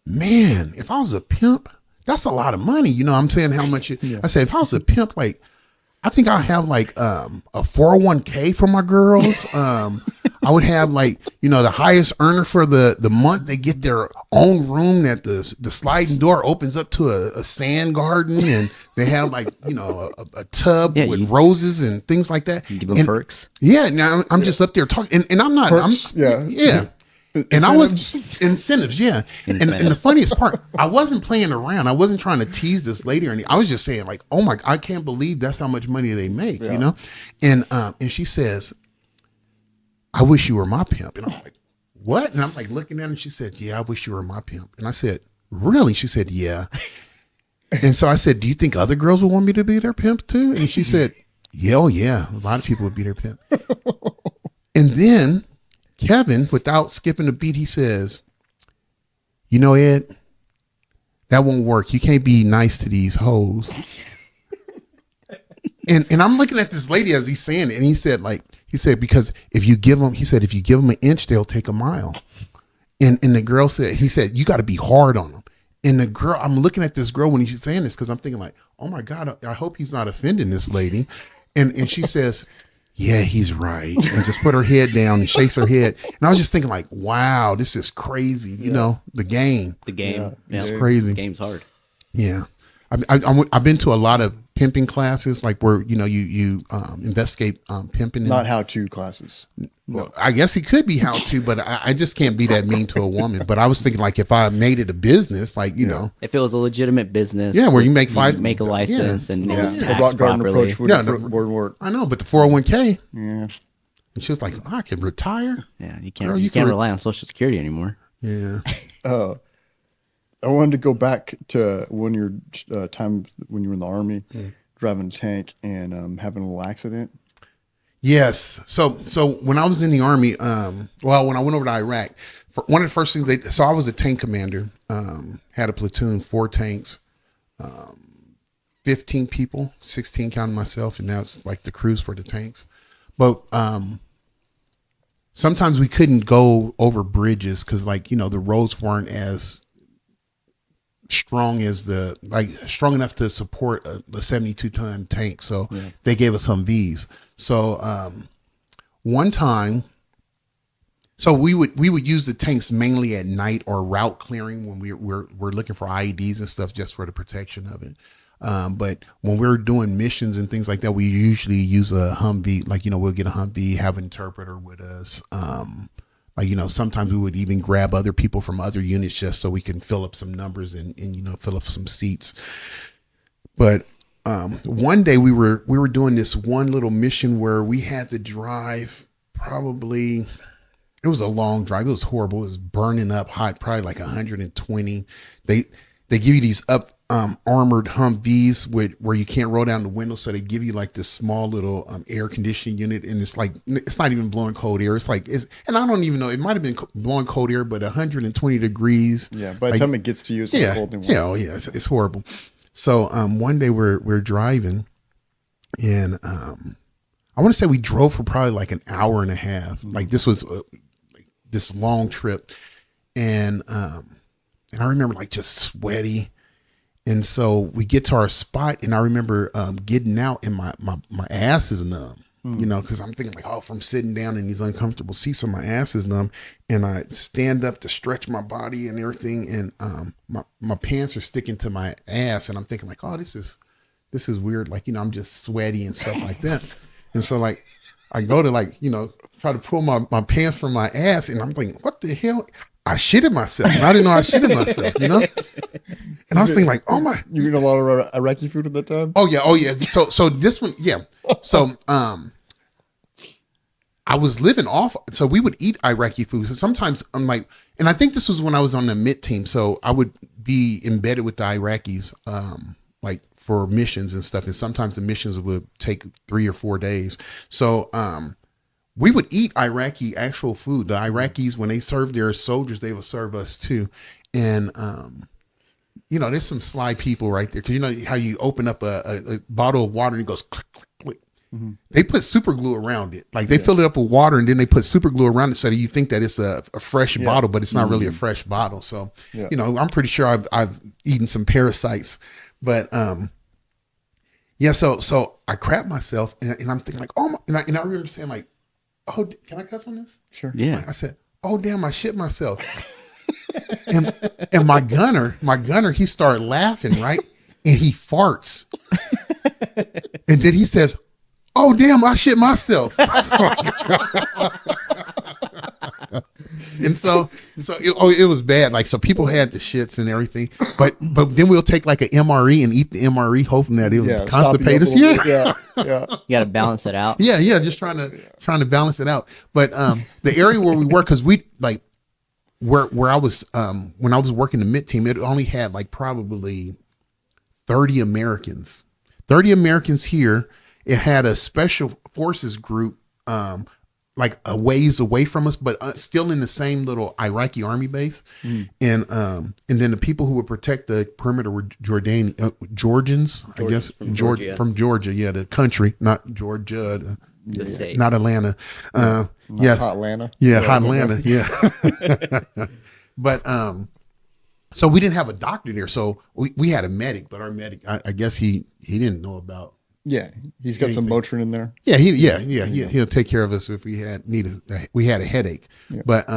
man, if I was a pimp, that's a lot of money. I'm saying how much. I said if I was a pimp, like I think I have like a 401k for my girls. I would have like, the highest earner for the month. They get their own room that the sliding door opens up to a sand garden, and they have like, a tub with roses and things like that. You give them perks. Yeah. Now I'm just up there talking and I'm not, perks, yeah. And I was incentives, yeah. And the funniest part, I wasn't playing around. I wasn't trying to tease this lady or anything. I was just saying like, oh my, I can't believe that's how much money they make, And she says, I wish you were my pimp. And I'm like, what? And I'm like looking at her and she said, yeah, I wish you were my pimp. And I said, really? She said, yeah. And so I said, do you think other girls would want me to be their pimp too? And she said, yeah, oh yeah, a lot of people would be their pimp. And then Kevin, without skipping a beat, he says, Ed, that won't work. You can't be nice to these hoes. And I'm looking at this lady as he's saying it, and he said, because if you give them an inch, they'll take a mile. And the girl said, he said, you got to be hard on them. And the girl, I'm looking at this girl when he's saying this, because I'm thinking like, oh my God, I hope he's not offending this lady. And she says, yeah, he's right. And just put her head down and shakes her head. And I was just thinking like, wow, this is crazy. The game. It's crazy. The game's hard. Yeah. I've been to a lot of pimping classes, like where, you investigate pimping. Not how-to classes. Well, I guess it could be how-to, but I just can't be that mean to a woman. But I was thinking like if I made it a business, like, if it was a legitimate business. Yeah, where you make make a license and it's the taxed rock garden properly. approach wouldn't work. I know, but the 401k. Yeah. And she was like, I can retire. Yeah, you can't rely on Social Security anymore. Yeah. I wanted to go back to when your time when you were in the Army, driving a tank and having a little accident. Yes. So when I was in the Army, when I went over to Iraq, one of the first things I was a tank commander, had a platoon, 4 tanks, 15 people, 16 counting myself, and now it's like the crews for the tanks. But sometimes we couldn't go over bridges because the roads weren't as strong enough to support a 72-ton tank. So they gave us Humvees. So one time, we would use the tanks mainly at night or route clearing when we're looking for IEDs and stuff just for the protection of it. But when we're doing missions and things like that, we usually use a Humvee. We'll get a Humvee, have an interpreter with us. Sometimes we would even grab other people from other units just so we can fill up some numbers and fill up some seats. But one day we were doing this one little mission where we had to drive it was a long drive. It was horrible. It was burning up hot, probably like 120. They give you these armored Humvees where you can't roll down the window, so they give you like this small little air conditioning unit, and it's not even blowing cold air. And I don't even know. It might have been blowing cold air, but 120 degrees. Yeah, by the time it gets to you, it's cold anymore. Yeah, it's horrible. So one day we're driving, and I want to say we drove for probably like an hour and a half. Like this was this long trip, and I remember like just sweaty. And so we get to our spot, and I remember getting out, and my ass is numb, because I'm thinking like, from sitting down in these uncomfortable seats, so my ass is numb, and I stand up to stretch my body and everything, and my pants are sticking to my ass, and I'm thinking like, this is weird, like I'm just sweaty and stuff like that, and so like I go to try to pull my pants from my ass, and I'm thinking, what the hell? I shitted myself. And I didn't know I shitted myself, you know? And I was thinking like, oh my. You eat a lot of Iraqi food at that time? Oh yeah. So this one, yeah. So I was living off. So we would eat Iraqi food. So sometimes I'm like, and I think this was when I was on the MIT team. So I would be embedded with the Iraqis, like for missions and stuff. And sometimes the missions would take 3 or 4 days. So we would eat Iraqi actual food. The Iraqis, when they served their soldiers, they would serve us too. And you know, there's some sly people right there. Cause you know how you open up a bottle of water and it goes click, click, click. Mm-hmm. They put super glue around it. Like they fill it up with water and then they put super glue around it so that you think that it's a fresh bottle, but it's not really a fresh bottle. So, you know, I'm pretty sure I've eaten some parasites, but, so I crap myself and I'm thinking like, oh my, and I remember saying like, oh, can I cuss on this? Sure. Yeah. I said, oh damn, I shit myself. and my gunner, he started laughing, right? And he farts. And then he says, oh damn, I shit myself. And so it was bad. Like, so people had the shits and everything, but then we'll take like an MRE and eat the MRE, hoping that it would constipate us. Yeah. You got to balance it out. Yeah. Just trying to balance it out. But the area where we were, cause we like where I was, when I was working the MIT team, it only had like probably 30 Americans here. It had a special forces group, like a ways away from us, but still in the same little Iraqi army base. And then the people who would protect the perimeter were Georgians, I guess, from Georgia. From Georgia. Yeah. The country, not Georgia, The state. not Atlanta. Hot Atlanta. Yeah. Hot Atlanta. Yeah. But, so we didn't have a doctor there. So we had a medic, but our medic, I guess he didn't know about. Yeah, he's got some Motrin in there. Yeah, he'll take care of us if we had a headache. Yeah. But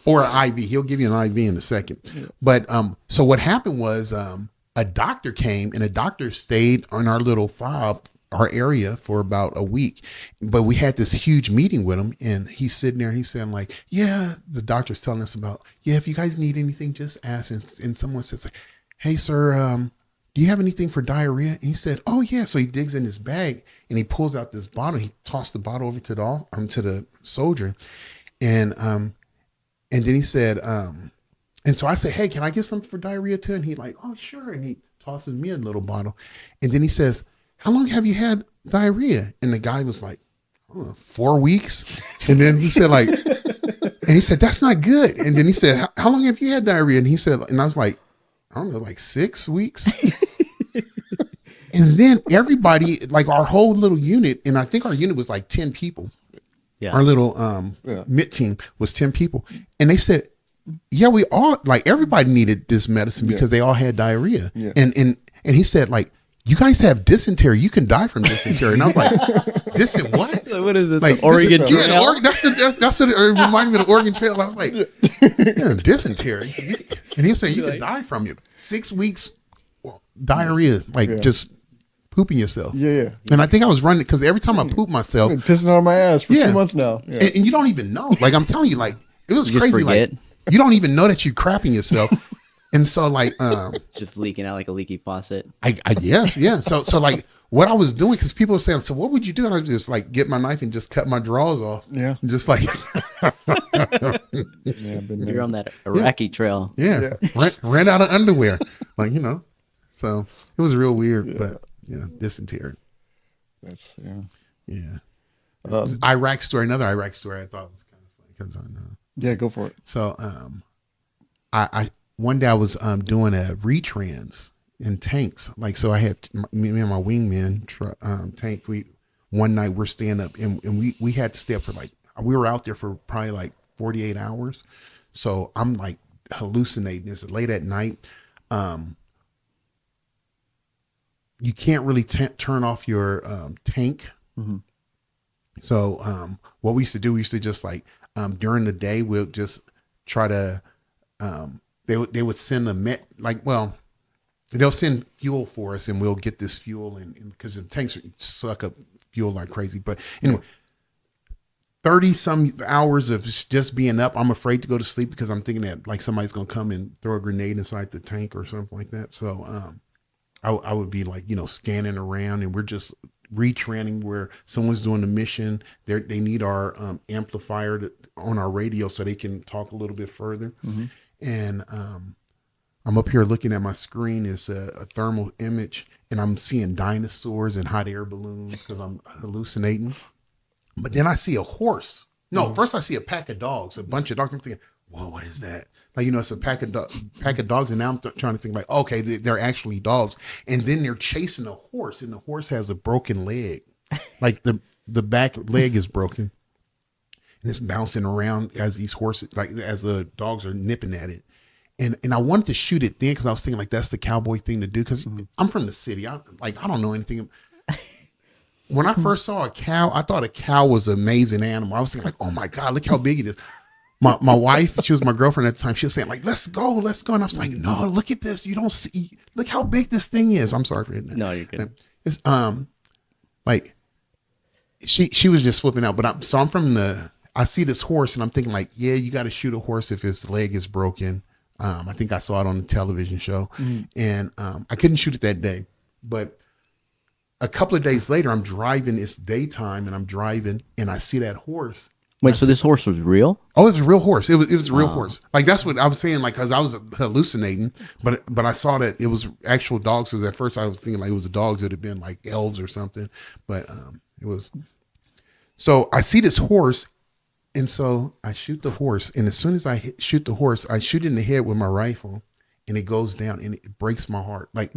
or an IV. He'll give you an IV in a second. Yeah. But so what happened was a doctor came and a doctor stayed on our little fob, our area, for about a week. But we had this huge meeting with him, and he's sitting there and he's saying like, yeah, the doctor's telling us about, if you guys need anything, just ask. And someone says like, hey sir, do you have anything for diarrhea? And he said, oh yeah. So he digs in his bag and he pulls out this bottle. He tossed the bottle over to the soldier. And then he said, and so I said, hey, can I get something for diarrhea too? And he like, oh sure. And he tosses me a little bottle. And then he says, how long have you had diarrhea? And the guy was like, 4 weeks. And then he said like, and he said, that's not good. And then he said, how long have you had diarrhea? And he said, and I was like, I don't know, like 6 weeks. And then everybody, like our whole little unit, and I think our unit was like 10 people. Yeah. Our little MIT team was 10 people. And they said, yeah, we all, like everybody needed this medicine because they all had diarrhea. Yeah. And he said like, you guys have dysentery. You can die from dysentery. And I was like, what? What is this? Like, Oregon Trail? Yeah, that's what it reminded me of the Oregon Trail. I was like, dysentery. And he was saying you can die from it. 6 weeks diarrhea, like just pooping yourself. Yeah. And I think I was running because every time I poop myself, I've been pissing on my ass for 2 months now. Yeah. And you don't even know. Like I'm telling you, like it was crazy. Forget. Like you don't even know that you're crapping yourself. And so like just leaking out like a leaky faucet. I guess, yeah. So like what I was doing, because people were saying, so what would you do? And I would just like get my knife and just cut my drawers off. Yeah. Just like you're on that Iraqi trail. Yeah. Ran out of underwear. Like, So it was real weird, but dysentery. That's Iraq story, another Iraq story I thought was kind of funny because I know. Yeah, go for it. So I one day I was doing a retrans in tanks. Like, so I had me and my wingman tank. One night we're staying up and we had to stay up for like, we were out there for probably like 48 hours. So I'm like hallucinating. It's late at night. You can't really turn off your tank. Mm-hmm. So what we used to do, we used to just like during the day, we'll just try to, they would send they'll send fuel for us and we'll get this fuel and because the tanks suck up fuel like crazy. But anyway, 30 some hours of just being up. I'm afraid to go to sleep because I'm thinking that like somebody's going to come and throw a grenade inside the tank or something like that. So I would be like, scanning around, and we're just retraining where someone's doing the mission. They need our amplifier on our radio so they can talk a little bit further. Mm-hmm. And I'm up here looking at my screen. It's a thermal image, and I'm seeing dinosaurs and hot air balloons because I'm hallucinating. But then I see a horse. No, first I see a pack of dogs, a bunch of dogs. I'm thinking, whoa, what is that? Like, it's a pack of dogs. And now I'm trying to think like, okay, they're actually dogs. And then they're chasing a horse, and the horse has a broken leg. Like the back leg is broken. And it's bouncing around as these horses, like as the dogs are nipping at it. And I wanted to shoot it then because I was thinking like, that's the cowboy thing to do. Because I'm from the city. I don't know anything. When I first saw a cow, I thought a cow was an amazing animal. I was thinking like, oh my God, look how big it is. My wife, she was my girlfriend at the time. She was saying like, let's go. And I was like, no, look at this. You don't see, look how big this thing is. I'm sorry for hitting that. No, you're good. It's like she was just flipping out. But I see this horse and I'm thinking like, yeah, you got to shoot a horse if his leg is broken. I think I saw it on the television show, and I couldn't shoot it that day, but a couple of days later, I'm driving. It's daytime, and I'm driving, and I see that horse. Wait, so this horse was real? Oh, it's a real horse. It was a real horse. Like that's what I was saying. Like because I was hallucinating, but I saw that it was actual dogs. Because at first I was thinking like it was the dogs. It would have been like elves or something, but it was. So I see this horse, and so I shoot the horse. And as soon as I shoot the horse, I shoot it in the head with my rifle, and it goes down, and it breaks my heart. Like.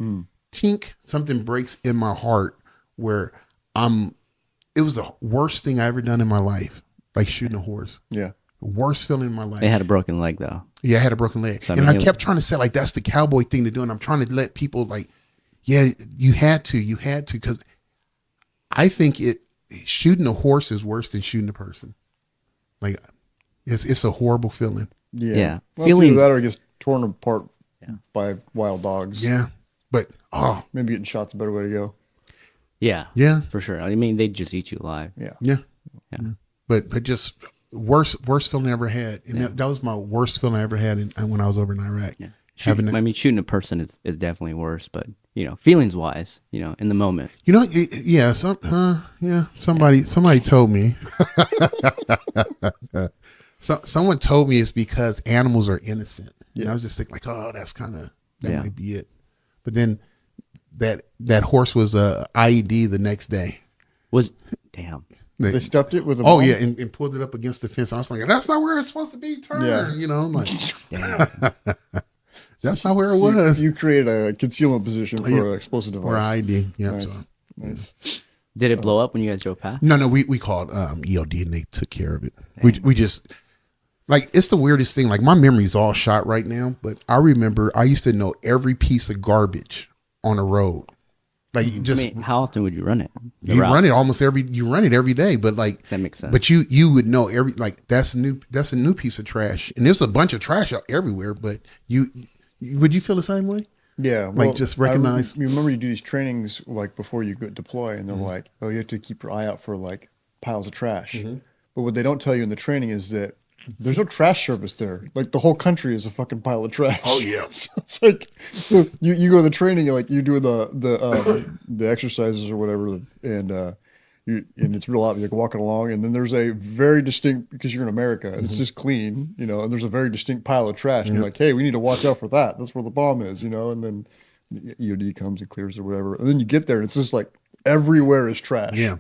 Tink, something breaks in my heart where it was the worst thing I ever done in my life, like shooting a horse. Yeah. Worst feeling in my life. They had a broken leg though. Yeah, I had a broken leg. So, I kept trying to say like, that's the cowboy thing to do. And I'm trying to let people like, yeah, you had to, because I think shooting a horse is worse than shooting a person. Like it's a horrible feeling. Yeah. Well, feelings that or gets torn apart by wild dogs. Yeah. But maybe getting shot's a better way to go. Yeah. Yeah. For sure. I mean, they just eat you alive. Yeah. Yeah. But just worst feeling I ever had. And that was my worst feeling I ever had when I was over in Iraq. Yeah. Shooting a person is definitely worse, but feelings wise, in the moment. Somebody told me. Someone told me it's because animals are innocent. Yeah. And I was just thinking like, oh, that might be it. But then that horse was a IED the next day. Damn. They stuffed it with a bomb? Oh yeah, and pulled it up against the fence. I was like, that's not where it's supposed to be. Turn. Yeah. I'm like, that's not where it was. You create a concealment position for an explosive device. Or IED. Yeah. Nice. Nice. Did it blow up when you guys drove past? No, we called EOD and they took care of it. We just. Like, it's the weirdest thing. Like, my memory's all shot right now, but I remember I used to know every piece of garbage on a road. Like, how often would you run it? You run it every day, but like that makes sense. But you would know that's a new piece of trash, and there's a bunch of trash out everywhere. But would you feel the same way? Yeah, well, like just recognize. You remember you do these trainings like before you go deploy, and they're like, oh, you have to keep your eye out for like piles of trash. Mm-hmm. But what they don't tell you in the training is that there's no trash service there. Like the whole country is a fucking pile of trash. Oh yeah. So it's like, you go to the training, you do the exercises or whatever, and it's real obvious. You're walking along, and then there's a very distinct, because you're in America and it's just clean, and there's a very distinct pile of trash, and you're like, hey, we need to watch out for that. That's where the bomb is, and then EOD comes and clears or whatever, and then you get there and it's just like everywhere is trash. Yeah,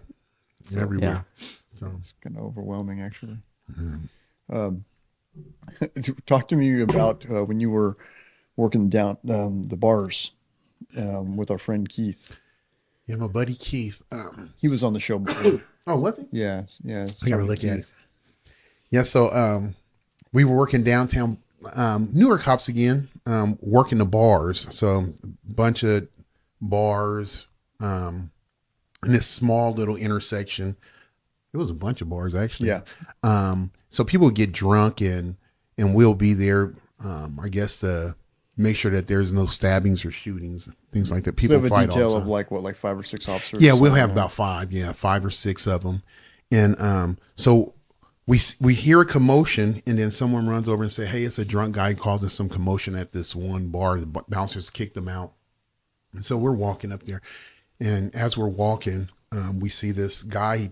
everywhere. Yeah. So it's kind of overwhelming, actually. Talk to me about when you were working down the bars with our friend Keith. Yeah, my buddy Keith. He was on the show before. Oh, was he? Yeah. I gotta look at it. Yeah, so we were working downtown Newark Hops again, working the bars. So a bunch of bars in this small little intersection. It was a bunch of bars actually. Yeah. So people would get drunk and we'll be there, I guess, to make sure that there's no stabbings or shootings, things like that. People fight all the time. So detail of like 5 or 6 officers? Yeah, we'll have about 5 or 6 of them. And so we hear a commotion, and then someone runs over and say, "Hey, it's a drunk guy causing some commotion at this one bar." The bouncers kicked him out, and so we're walking up there, and as we're walking, we see this guy.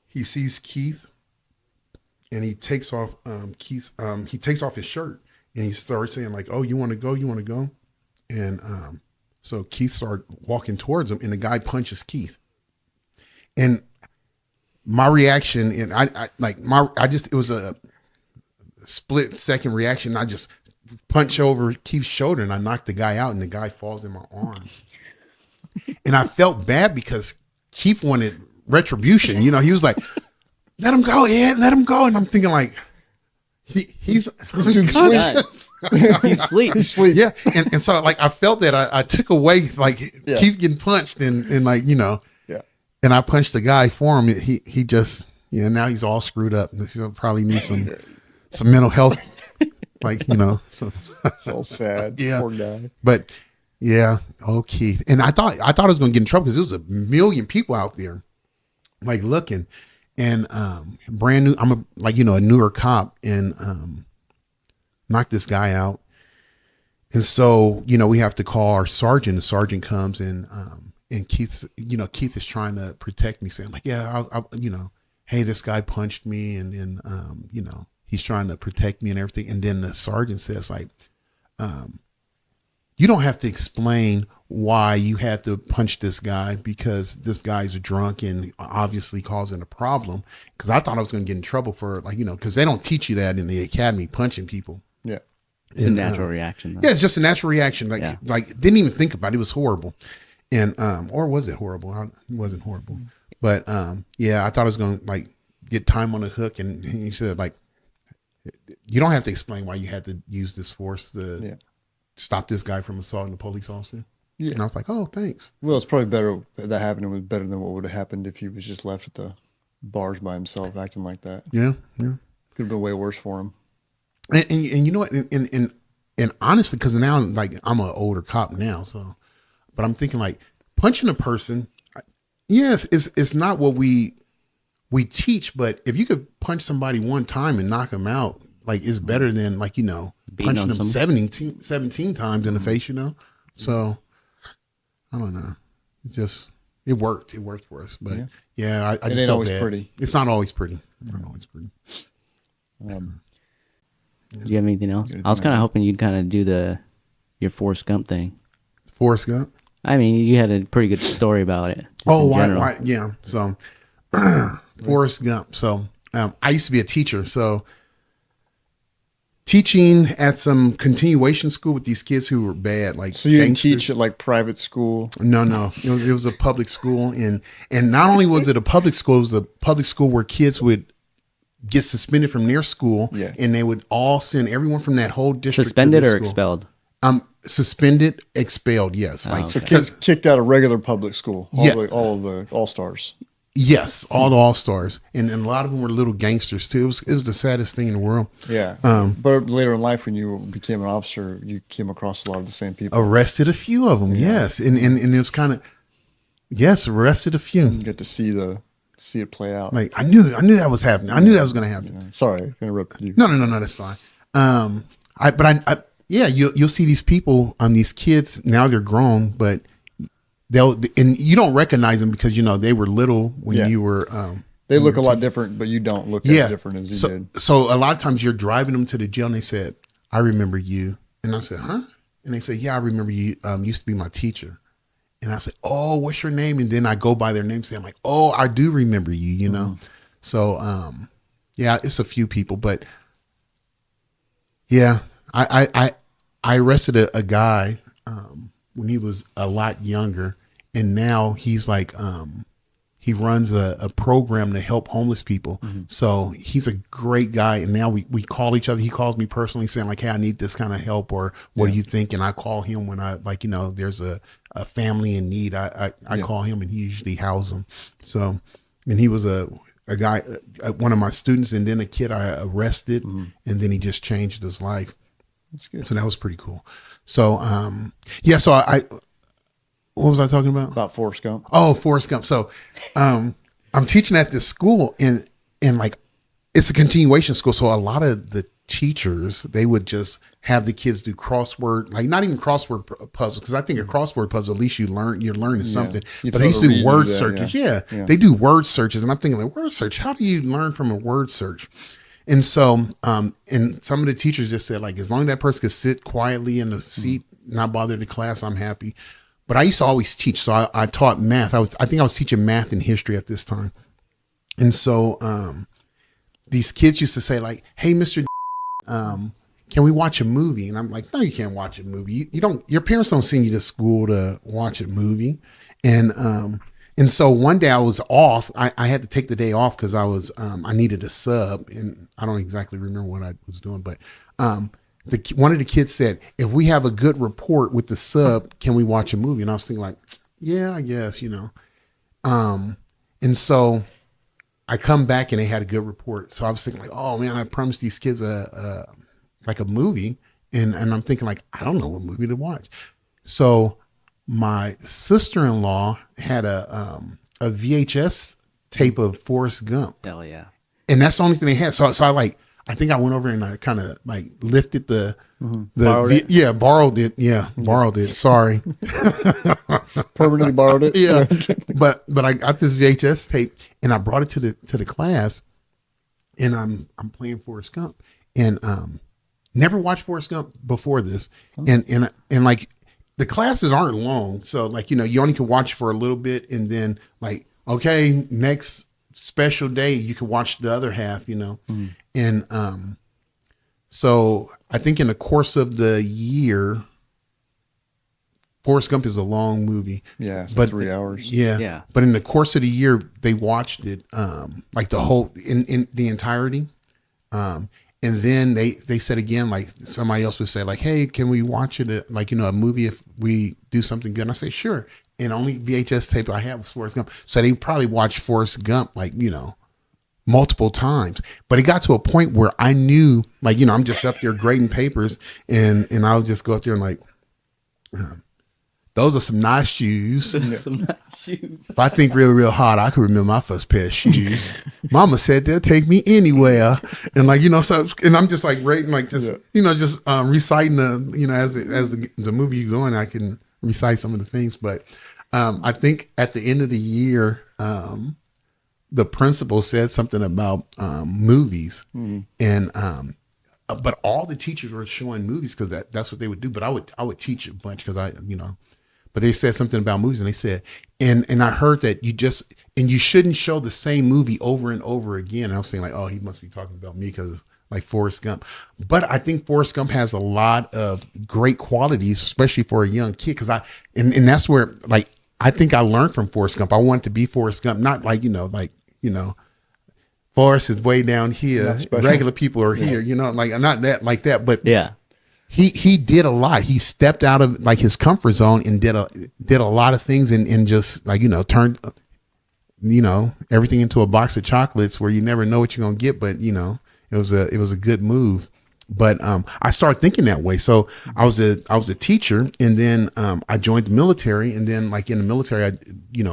He sees Keith, and he takes off he takes off his shirt, and he starts saying like, "Oh, you want to go? You want to go?" And so Keith started walking towards him, and the guy punches Keith, and my reaction, and it was a split second reaction. I just punch over Keith's shoulder and I knock the guy out, and the guy falls in my arms. And I felt bad because Keith wanted retribution. You know, he was like, "Let him go, Ed, let him go." And I'm thinking like, he's dude sleeps. He's asleep. He's sleep. yeah. And so like I felt that I took away like Keith getting punched and like, you know. And I punched the guy for him. He just, now he's all screwed up. He'll probably need some mental health, like, you know. So It's all sad. Yeah. Poor guy. But yeah, Keith. And I thought I was going to get in trouble because there was a million people out there, like looking, and brand new. I'm a newer cop, and knocked this guy out. And so we have to call our sergeant. The sergeant comes and Keith is trying to protect me, saying like, "Yeah, I'll hey, this guy punched me," and then he's trying to protect me and everything. And then the sergeant says like, "You don't have to explain why you had to punch this guy because this guy's a drunk and obviously causing a problem." Because I thought I was going to get in trouble for because they don't teach you that in the academy, punching people. Yeah. It's a natural reaction. Though. Yeah, it's just a natural reaction. Like didn't even think about it. It was horrible. And or was it horrible? It wasn't horrible, but I thought I was going to like get time on the hook, and he said like, "You don't have to explain why you had to use this force to stop this guy from assaulting a police officer." Yeah. And I was like, "Oh, thanks." Well, it's probably better that happened. It was better than what would have happened if he was just left at the bars by himself acting like that. Yeah. Could have been way worse for him. And you know what? And honestly, because now like I'm an older cop now, so. But I'm thinking like punching a person, yes, it's not what we teach. But if you could punch somebody one time and knock them out, like it's better than like punching them 17 times in the face. So I don't know. It worked. It worked for us. But I just it ain't felt always bad. pretty. It's not always pretty. Not always pretty. Do you have anything else? I was kind of hoping you'd kind of do your Forrest Gump thing. Forrest Gump. I mean, you had a pretty good story about it. Oh, why? Yeah. So, Forrest Gump. So, I used to be a teacher. So, teaching at some continuation school with these kids who were bad, like so you didn't gangsters. teach at like private school? No. It was a public school, and not only was it a public school, it was a public school where kids would get suspended from their school, and they would all send everyone from that whole district suspended to this or school. expelled. Suspended, expelled, yes. Like So kids kicked out of regular public school. All the all-stars. Yes, all the all-stars. And a lot of them were little gangsters too. It was the saddest thing in the world. Yeah. But later in life when you became an officer, you came across a lot of the same people. Arrested a few of them, yes. And it was kind of arrested a few. You get to see it play out. Like I knew that was happening. I knew that was going to happen. Yeah. Sorry, I interrupted you. No, that's fine. You'll see these people, these kids, now they're grown, but and you don't recognize them because, they were little when you were. They look a lot different, but you don't look as different as you did. So a lot of times you're driving them to the jail and they said, "I remember you." And I said, "Huh?" And they say, "Yeah, I remember you. Used to be my teacher." And I said, "Oh, what's your name?" And then I go by their name and say, I'm like, "Oh, I do remember you, Mm-hmm. So, it's a few people, but yeah, I arrested a guy when he was a lot younger, and now he's like he runs a program to help homeless people. Mm-hmm. So he's a great guy, and now we call each other. He calls me personally saying like, "Hey, I need this kind of help," or "What do you think?" And I call him when I there's a family in need. I call him, and he usually houses them. So, and he was a guy, one of my students, and then a kid I arrested, and then he just changed his life. That's good. So that was pretty cool. So, so I what was I talking about? About Forrest Gump. Oh, Forrest Gump. So, I'm teaching at this school and like it's a continuation school. So a lot of the teachers, they would just have the kids do crossword, like not even crossword puzzle, because I think a crossword puzzle, at least you're learning something. You But they used to do word that, searches. yeah. They do word searches, and I'm thinking, like, word search, how do you learn from a word search? And so, and some of the teachers just said, like, as long as that person could sit quietly in the seat, not bother the class, I'm happy. But I used to always teach, so I taught math. I think I was teaching math and history at this time, and so these kids used to say, like, "Hey, Mr. Can we watch a movie?" And I'm like, "No, you can't watch a movie. You don't. Your parents don't send you to school to watch a movie." And so one day I was off. I had to take the day off because I needed a sub, and I don't exactly remember what I was doing, but one of the kids said, "If we have a good report with the sub, can we watch a movie?" And I was thinking, like, yeah, I guess, and so I come back and they had a good report. So I was thinking, like, oh man, I promised these kids a movie, and I'm thinking, like, I don't know what movie to watch. So my sister-in-law had a VHS tape of Forrest Gump. Hell yeah. And that's the only thing they had. So I think I went over and I kind of like lifted Borrowed it? Borrowed it. Yeah, borrowed it. Sorry. Permanently borrowed it. Yeah. But I got this VHS tape and I brought it to the class, and I'm playing Forrest Gump, and never watched Forrest Gump before this. And like, the classes aren't long. So like, you only can watch for a little bit, and then like, okay, next special day you can watch the other half, And so I think in the course of the year, Forrest Gump is a long movie. Yeah, it's but 3 hours. Yeah. But in the course of the year, they watched it like the whole in the entirety. And then they said again, like somebody else would say, like, hey, can we watch it like, a movie if we do something good? And I say, sure. And only VHS tape I have was Forrest Gump. So they probably watched Forrest Gump, like, multiple times. But it got to a point where I knew, like, I'm just up there grading papers, and I would just go up there and like, those are some nice shoes. Some nice shoes. If I think real, real hard, I can remember my first pair of shoes. Mama said they'll take me anywhere. And like, so, and I'm just like rating, like just, just reciting the, as the movie is going, I can recite some of the things. But I think at the end of the year, the principal said something about movies, and but all the teachers were showing movies because that's what they would do. But I would teach a bunch because but they said something about movies, and they said, and I heard that you shouldn't show the same movie over and over again. And I was saying, like, oh, he must be talking about me because like Forrest Gump. But I think Forrest Gump has a lot of great qualities, especially for a young kid. And that's where, like, I think I learned from Forrest Gump. I wanted to be Forrest Gump, not like, Forrest is way down here. Regular people are here, like not that like that. But yeah, he did a lot. He stepped out of like his comfort zone and did a lot of things, and just like, turned, everything into a box of chocolates where you never know what you're going to get. But, it was a good move. But I started thinking that way. So I was a teacher, and then I joined the military, and then like in the military, I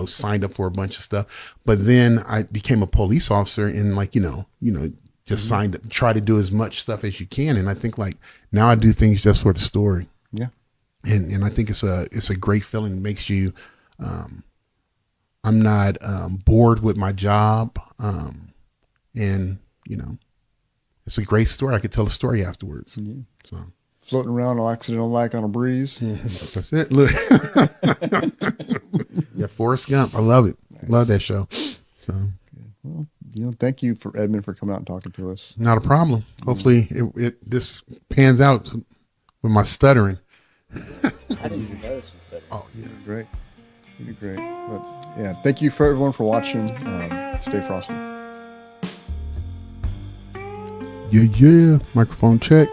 signed up for a bunch of stuff. But then I became a police officer, and like just try to do as much stuff as you can. And I think like now I do things just for the story. Yeah, and I think it's a great feeling. It makes you. I'm not bored with my job, and it's a great story. I could tell a story afterwards. Yeah. So floating around on accidental like on a breeze. That's it. Look. Yeah, Forrest Gump. I love it. Nice. Love that show. So well, thank you for Edmund for coming out and talking to us. Not a problem. Hopefully this pans out with my stuttering. I didn't even notice you stuttering. Oh, yeah, great. You did great. But yeah, thank you for everyone for watching. Stay frosty. Yeah. Microphone check.